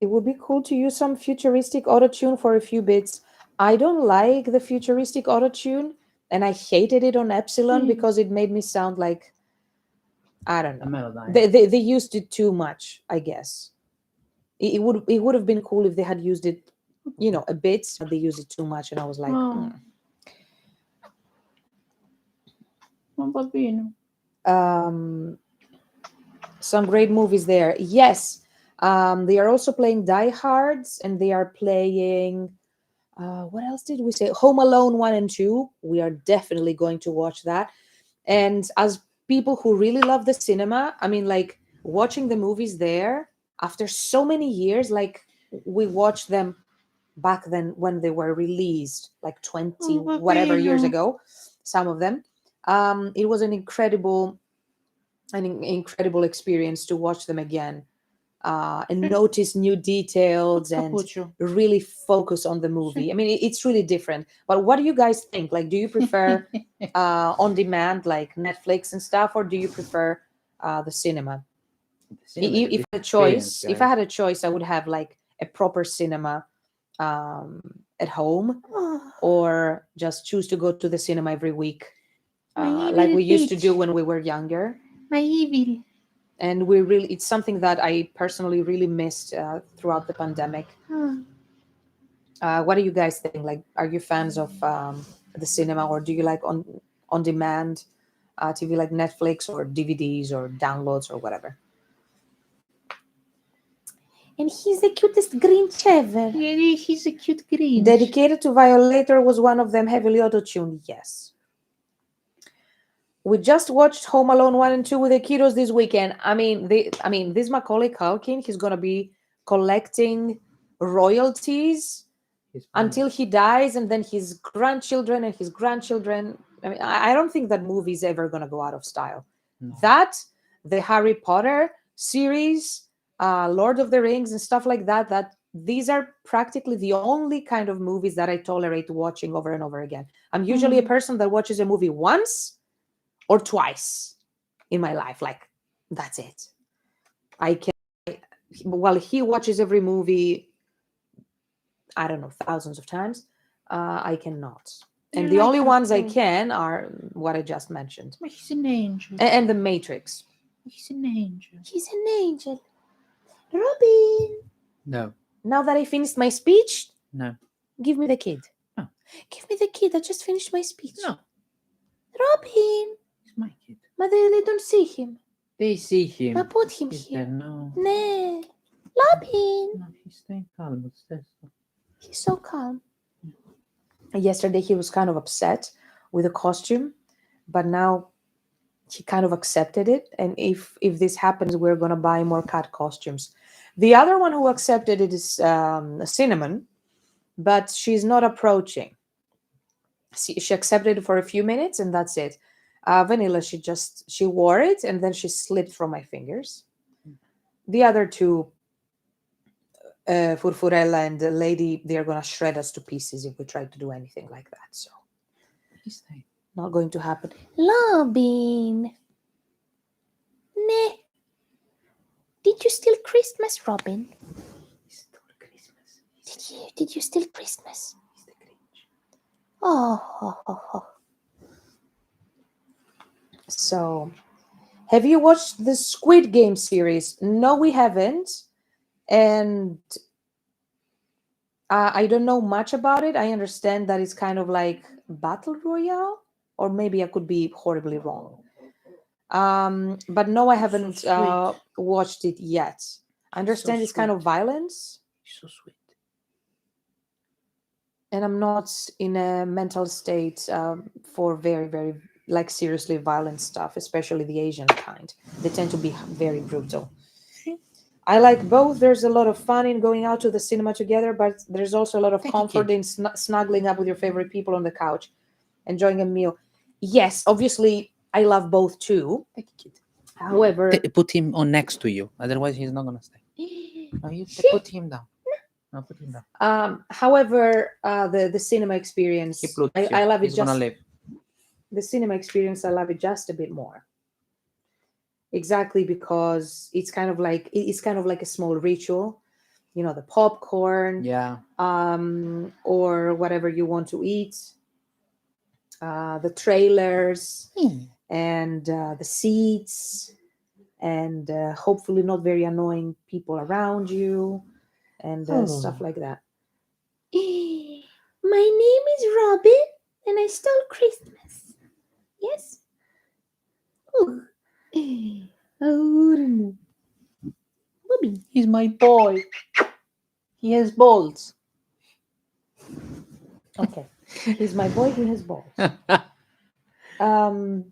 It would be cool to use some futuristic auto-tune for a few bits. I don't like the futuristic auto-tune, and I hated it on Epsilon because it made me sound like, I don't know. They used it too much, I guess. It would have been cool if they had used it, a bit, but they used it too much, and I was like, some great movies there. Yes. They are also playing Die Hards, and they are playing, what else did we say? Home Alone 1 and 2. We are definitely going to watch that. And as people who really love the cinema, I mean, like, watching the movies there after so many years, like, we watched them back then when they were released, like 20 whatever years ago, some of them. It was an incredible experience to watch them again. And notice new details and really focus on the movie. I mean, it's really different. But what do you guys think? Like, do you prefer on demand, like Netflix and stuff, or do you prefer the cinema? If I had a choice, I would have like a proper cinema at home, or just choose to go to the cinema every week, like we used to do when we were younger. My evil. And it's something that I personally really missed throughout the pandemic. What do you guys think? Like, are you fans of the cinema, or do you like on demand TV, like Netflix or DVDs or downloads or whatever? And he's the cutest Grinch ever. Yeah, he's a cute Grinch. Dedicated to Violator was one of them, heavily auto-tuned. Yes. We just watched Home Alone 1 and 2 with the kiddos this weekend. I mean, this Macaulay Culkin, he's gonna be collecting royalties until he dies, and then his grandchildren and his grandchildren. I mean, I don't think that movie is ever gonna go out of style. No. That, the Harry Potter series, Lord of the Rings and stuff like that, these are practically the only kind of movies that I tolerate watching over and over again. I'm usually a person that watches a movie once or twice in my life. Like, that's it. While he watches every movie, I don't know, thousands of times, I cannot. And the only ones I can are what I just mentioned. But he's an angel. And The Matrix. He's an angel. He's an angel. Robin. No. Now that I finished my speech, no. Give me the kid. No. Give me the kid. I just finished my speech. No. Robin. It's my kid. But they don't see him. They see him. I put him He's here. there, no. No. Robin. No, he's staying calm. He's so calm. Yesterday he was kind of upset with the costume, but now he kind of accepted it. And if this happens, we're gonna buy more cat costumes. The other one who accepted it is Cinnamon, but she's not approaching. She accepted it for a few minutes, and that's it. Vanilla, she wore it, and then she slipped from my fingers. The other two, Furfurella and the lady, they're gonna shred us to pieces if we try to do anything like that. So He's staying. Not going to happen. Robin. Nah. Did you steal Christmas, Robin? Did you steal Christmas? Oh. So, have you watched the Squid Game series? No, we haven't. And I don't know much about it. I understand that it's kind of like Battle Royale, or maybe I could be horribly wrong. But no, I haven't watched it yet. I understand it's kind of violence. So sweet. And I'm not in a mental state for very, very like seriously violent stuff, especially the Asian kind. They tend to be very brutal. I like both. There's a lot of fun in going out to the cinema together, but there's also a lot of comfort in snuggling up with your favorite people on the couch, enjoying a meal. Yes, obviously, I love both too. However, Put him on next to you, otherwise he's not gonna stay. No, you put him down. No, put him down. however, the cinema experience, I love it. He's gonna leave. The cinema experience, I love it just a bit more. Exactly, because it's kind of like a small ritual, the popcorn, Yeah. or whatever you want to eat, the trailers, and the seats, and hopefully not very annoying people around you, and stuff like that. My name is Robin, and I stole Christmas. Yes? Oh, Bobby. He's my boy. He has balls. Okay. He's my boy, he has balls.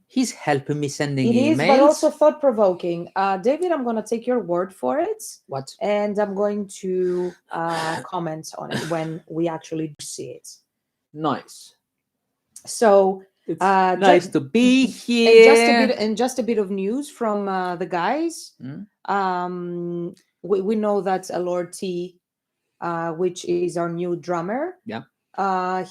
He's helping me sending It emails. is, but also thought-provoking. David, I'm going to take your word for it. What? And I'm going to comment on it when we actually see it. Nice. So, It's nice to be here. And just a bit of news from the guys. We know that Lord T, which is our new drummer. Yeah.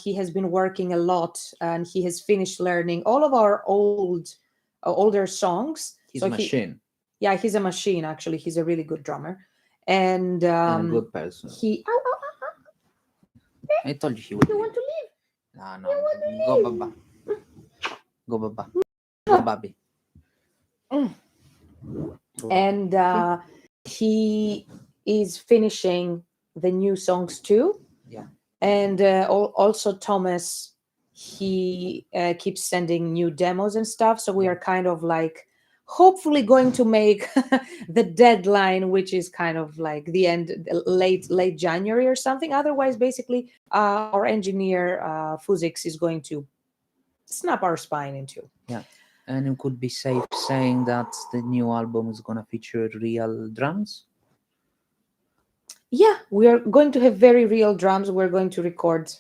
He has been working a lot, and he has finished learning all of our older songs. He's a machine. He's a machine. Actually, he's a really good drummer, and a good person. I told you he would. You want to leave? No. Go, Baba. Go, Baba. Go, Babi. And he is finishing the new songs too. Yeah. And also Thomas, he keeps sending new demos and stuff. So we are kind of like hopefully going to make the deadline, which is kind of like the end, late January or something. Otherwise, basically, our engineer Fuzix is going to snap our spine in two. Yeah. And it could be safe saying that the new album is going to feature real drums. Yeah, we are going to have very real drums. We're going to record.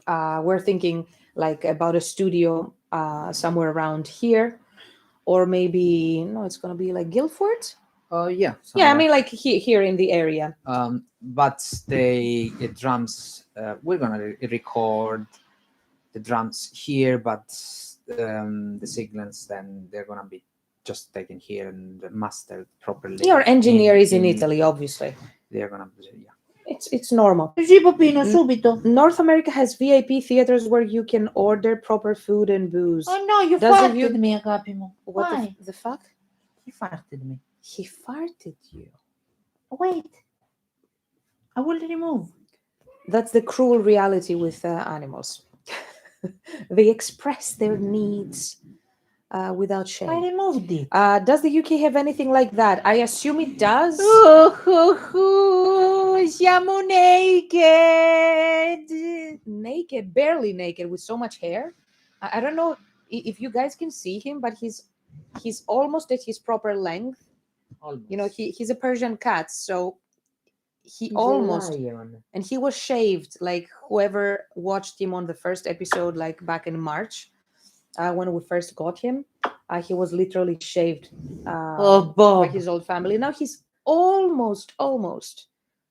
We're thinking like about a studio somewhere around here, or maybe it's going to be like Guildford. Yeah. Yeah, I mean like here in the area. But the drums, we're going to record the drums here, but the signals then they're going to be just taken here and mastered properly. Your engineer is in Italy, obviously. They're gonna, It's normal. North America has VIP theaters where you can order proper food and booze. Oh no, you farted me, Agapimo. What Why? the fuck? He farted me. He farted you. Wait. I will remove. That's the cruel reality with animals. They express their needs without shame. I removed it. Does the UK have anything like that? I assume it does. Siamo naked. Naked, barely naked, with so much hair. I don't know if you guys can see him, but he's almost at his proper length. Almost. He's a Persian cat, so he's almost. And he was shaved. Like whoever watched him on the first episode, like back in March, when we first got him, he was literally shaved by his old family. Now he's almost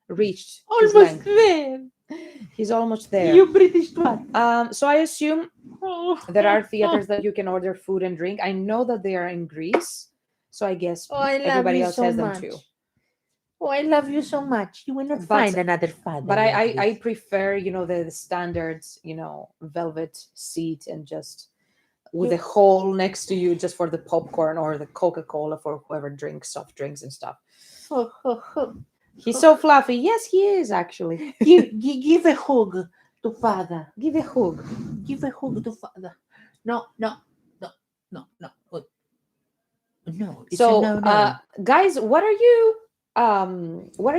reached his length. There. He's almost there. You British twat. So I assume there are theaters that you can order food and drink. I know that they are in Greece, so I guess everybody else has them too. Oh, I love you so much. You will not But- find another father. But like I this. prefer, the standard, velvet seat and just with a hole next to you just for the popcorn or the Coca-Cola for whoever drinks soft drinks and stuff. Ho, ho, ho. He's so fluffy. Yes, he is actually. Give a hug to father. Give a hug. Give a hug to father. No, no, no, no, no. No, it's So, a no. guys, what are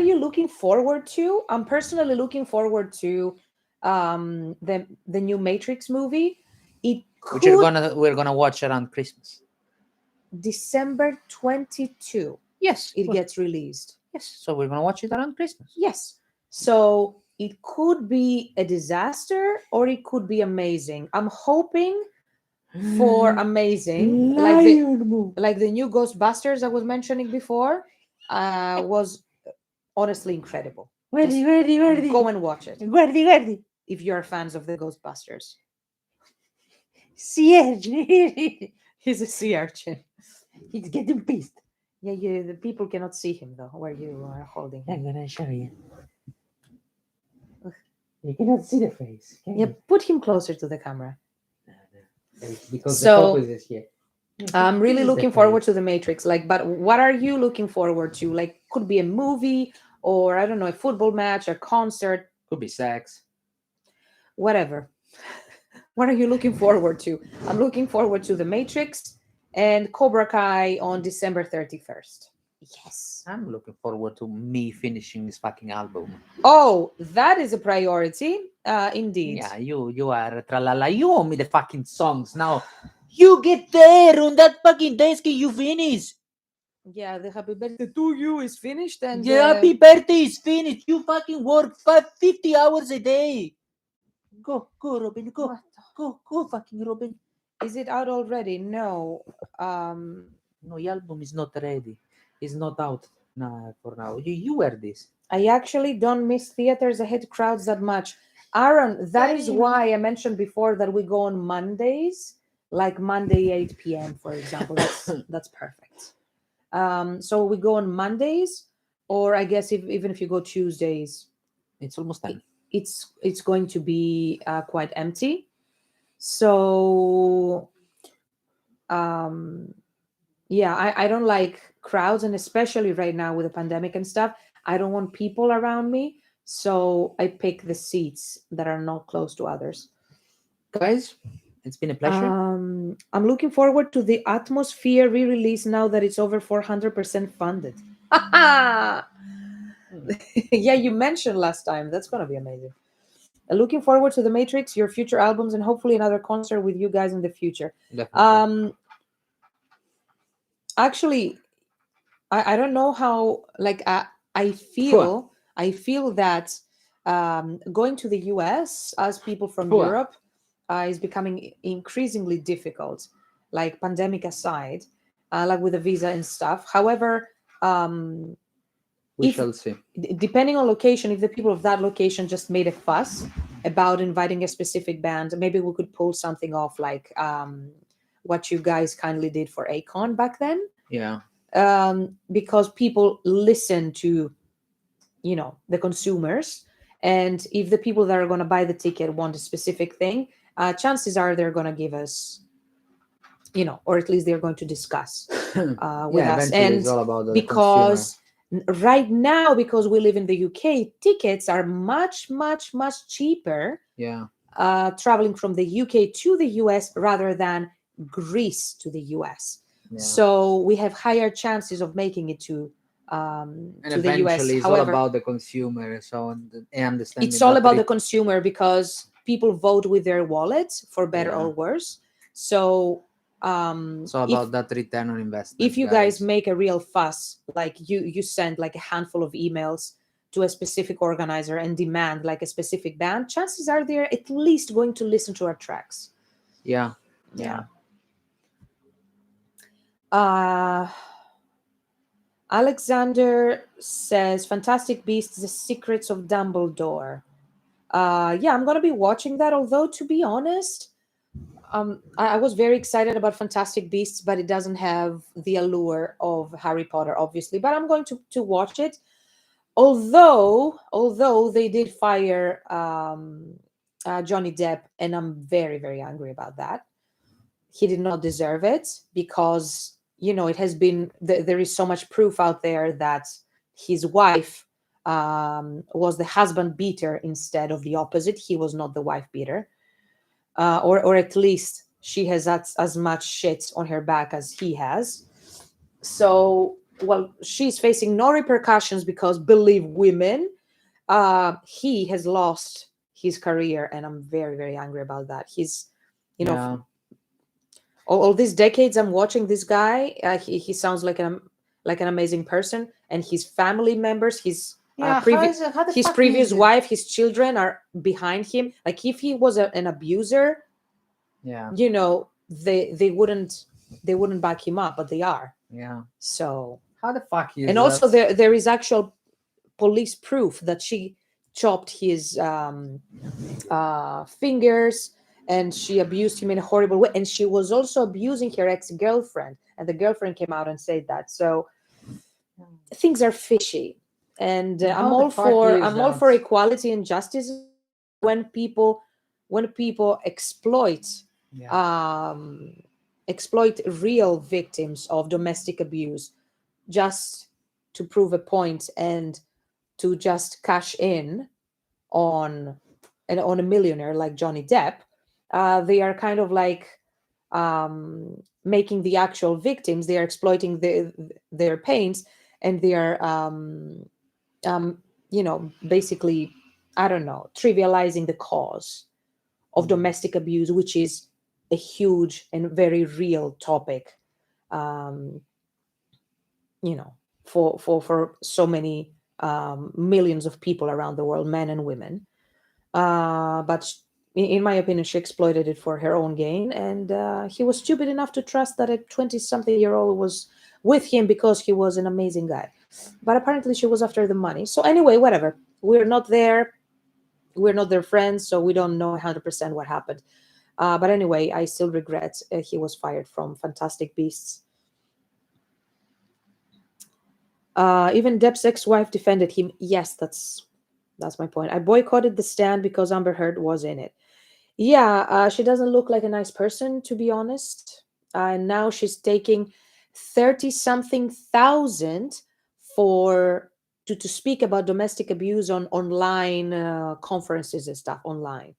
you looking forward to? I'm personally looking forward to the new Matrix movie. It Which could we're gonna watch around Christmas. December 22. Yes, It gets released. yes. So we're gonna watch it around Christmas. Yes. So it could be a disaster or it could be amazing. I'm hoping for amazing, like the new Ghostbusters I was mentioning before, was honestly incredible. Guardi, Just guardi, guardi. Go and watch it Guardi, guardi. if you're fans of the Ghostbusters. Sea He's a sea urchin. He's getting pissed. Yeah, the people cannot see him though, where you are holding him. I'm gonna show you. You cannot see the face. Can Yeah, you? put him closer to the camera. Because So- the focus is here. I'm really This is the looking forward face. to the Matrix. But what are you looking forward to? Like, could be a movie or I don't know, a football match, a concert, Could be sex. whatever. What are you looking forward to? I'm looking forward to the Matrix and Cobra Kai on December 31st. Yes. I'm looking forward to me finishing this fucking album. Oh, that is a priority. Indeed. Yeah, you are tralala. You owe me the fucking songs now. You get there on that fucking desk and you finish. Yeah, the Happy Birthday to You is finished and The happy birthday is finished. You fucking work 50 hours a day. Go, Robin, go. what Go, fucking Robin. is it out already? No. No, the album is not ready. It's not out for now. You wear this. I actually don't miss theaters. I hate crowds that much. Aaron, that is why I mentioned before that we go on Mondays, like Monday 8 p.m. for example. That's perfect. So we go on Mondays, or I guess even if you go Tuesdays, It's almost time. it's going to be quite empty. So yeah, I don't like crowds, and especially right now with the pandemic and stuff, I don't want people around me. So I pick the seats that are not close to others. Guys, it's been a pleasure. I'm looking forward to the Atmosphere re-release now that it's over 400% funded. Yeah, you mentioned last time. That's going to be amazing. Looking forward to the Matrix, your future albums, and hopefully another concert with you guys in the future. Definitely. Actually, I don't know how, like, I feel that going to the US as people from Sure. Europe is becoming increasingly difficult, like pandemic aside, like with the visa and stuff. However, We if- shall see. depending on location, if the people of that location just made a fuss about inviting a specific band, maybe we could pull something off, like what you guys kindly did for Akon back then. Yeah. Because people listen to, the consumers, and if the people that are going to buy the ticket want a specific thing, chances are they're going to give us, or at least they're going to discuss with Yeah, us. eventually And it's all about the because right now, because we live in the UK, tickets are much, much, much cheaper consumer. Yeah. traveling from the UK to the US rather than Greece to the US. Yeah. So we have higher chances of making it to And the US. eventually it's all However, about the consumer. So I understand. it's all about the consumer because people vote with their wallets, for better Yeah. or worse. So It's all about that return on investment. if you guys make a real fuss, like you send like a handful of emails to a specific organizer and demand like a specific band, chances are they're at least going to listen to our tracks. Yeah. Alexander says Fantastic Beasts, The Secrets of Dumbledore. Yeah, I'm gonna be watching that, although to be honest, I was very excited about Fantastic Beasts, but it doesn't have the allure of Harry Potter, obviously. But I'm going to watch it. although they did fire Johnny Depp, and I'm very, very angry about that. He did not deserve it, because it has been there is so much proof out there that his wife was the husband beater instead of the opposite. He was not the wife beater, or at least she has as much shit on her back as he has. So, well, she's facing no repercussions because, believe women, he has lost his career, and I'm very, very angry about that. He's, Yeah. all these decades I'm watching this guy. He sounds like an amazing person, and his family members, his Yeah, how the his fuck previous is it? wife, his children are behind him. Like, if he was an abuser, Yeah. they wouldn't back him up, but they are. Yeah. So, How the fuck is and also that? there is actual police proof that she chopped his fingers, and she abused him in a horrible way, and she was also abusing her ex-girlfriend, and the girlfriend came out and said that. So things are fishy, and How the fuck is I'm all for that? equality and justice. When people exploit Yeah. exploit real victims of domestic abuse just to prove a point, and to just cash in on a millionaire like Johnny Depp, they are kind of like making the actual victims. They are exploiting their pains, and they are basically, I don't know, trivializing the cause of domestic abuse, which is a huge and very real topic, um, for so many millions of people around the world, men and women. But in my opinion, she exploited it for her own gain, and he was stupid enough to trust that a 20-something-year-old was with him because he was an amazing guy. But apparently, she was after the money. So anyway, whatever. We're not there. We're not their friends, so we don't know 100% what happened. But anyway, I still regret he was fired from Fantastic Beasts. Even Depp's ex-wife defended him. Yes, that's my point. I boycotted The Stand because Amber Heard was in it. Yeah, she doesn't look like a nice person, to be honest. And now she's taking 30-something thousand to speak about domestic abuse on online conferences and stuff online.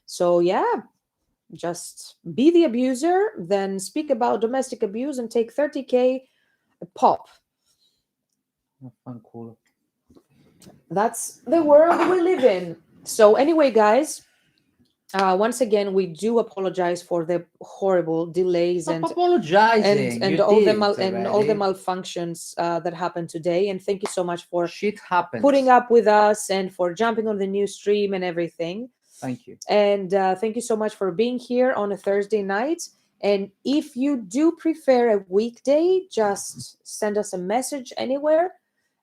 So yeah, just be the abuser, then speak about domestic abuse and take 30K a pop. Cool. That's the world we live in. So anyway, guys, once again, we do apologize for the horrible delays Stop and apologizing. and You all the did all the already. malfunctions that happened today. And thank you so much for Shit happens. putting up with us and for jumping on the new stream and everything. Thank you. And thank you so much for being here on a Thursday night. And if you do prefer a weekday, just send us a message anywhere.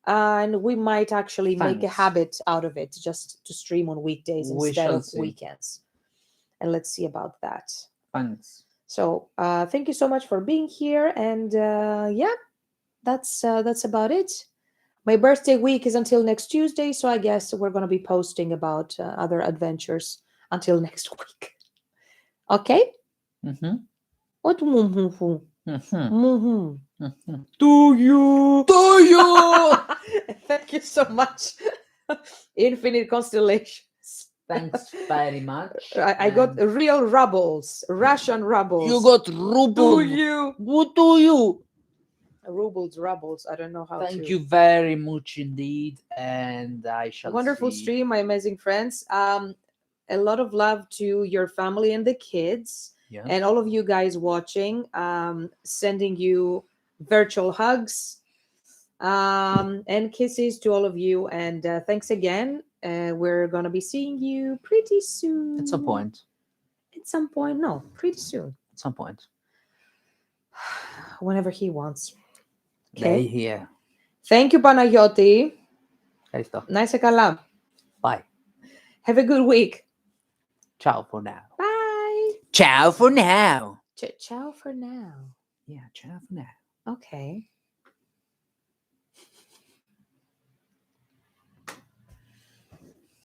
And we might actually make a Thanks. habit out of it, just to stream on weekdays We instead shall of see. weekends. And let's see about that. Thanks. So thank you so much for being here. And yeah, that's about it. My birthday week is until next Tuesday, so I guess we're going to be posting about other adventures until next week. Okay? Mm-hmm. What? Mm-hmm. Mm-hmm. To you. To you. Thank you so much. Infinite constellations. Thanks very much. I got real rubles, Russian rubles. You got rubles. To you. What do you? Rubles. I don't know how to. Thank you very much indeed, and I shall Wonderful see. stream, my amazing friends. A lot of love to your family and the kids, Yeah. and all of you guys watching. Sending you virtual hugs and kisses to all of you. And thanks again. We're gonna be seeing you pretty soon. At some point. At some point, no, pretty soon. At some point. Whenever he wants. They here. Thank you, Panagiotti. Ευχαριστώ. Να είσαι καλά. Bye. Have a good week. Ciao for now. Bye. Ciao for now. Ciao for now. Yeah, ciao for now. Okay.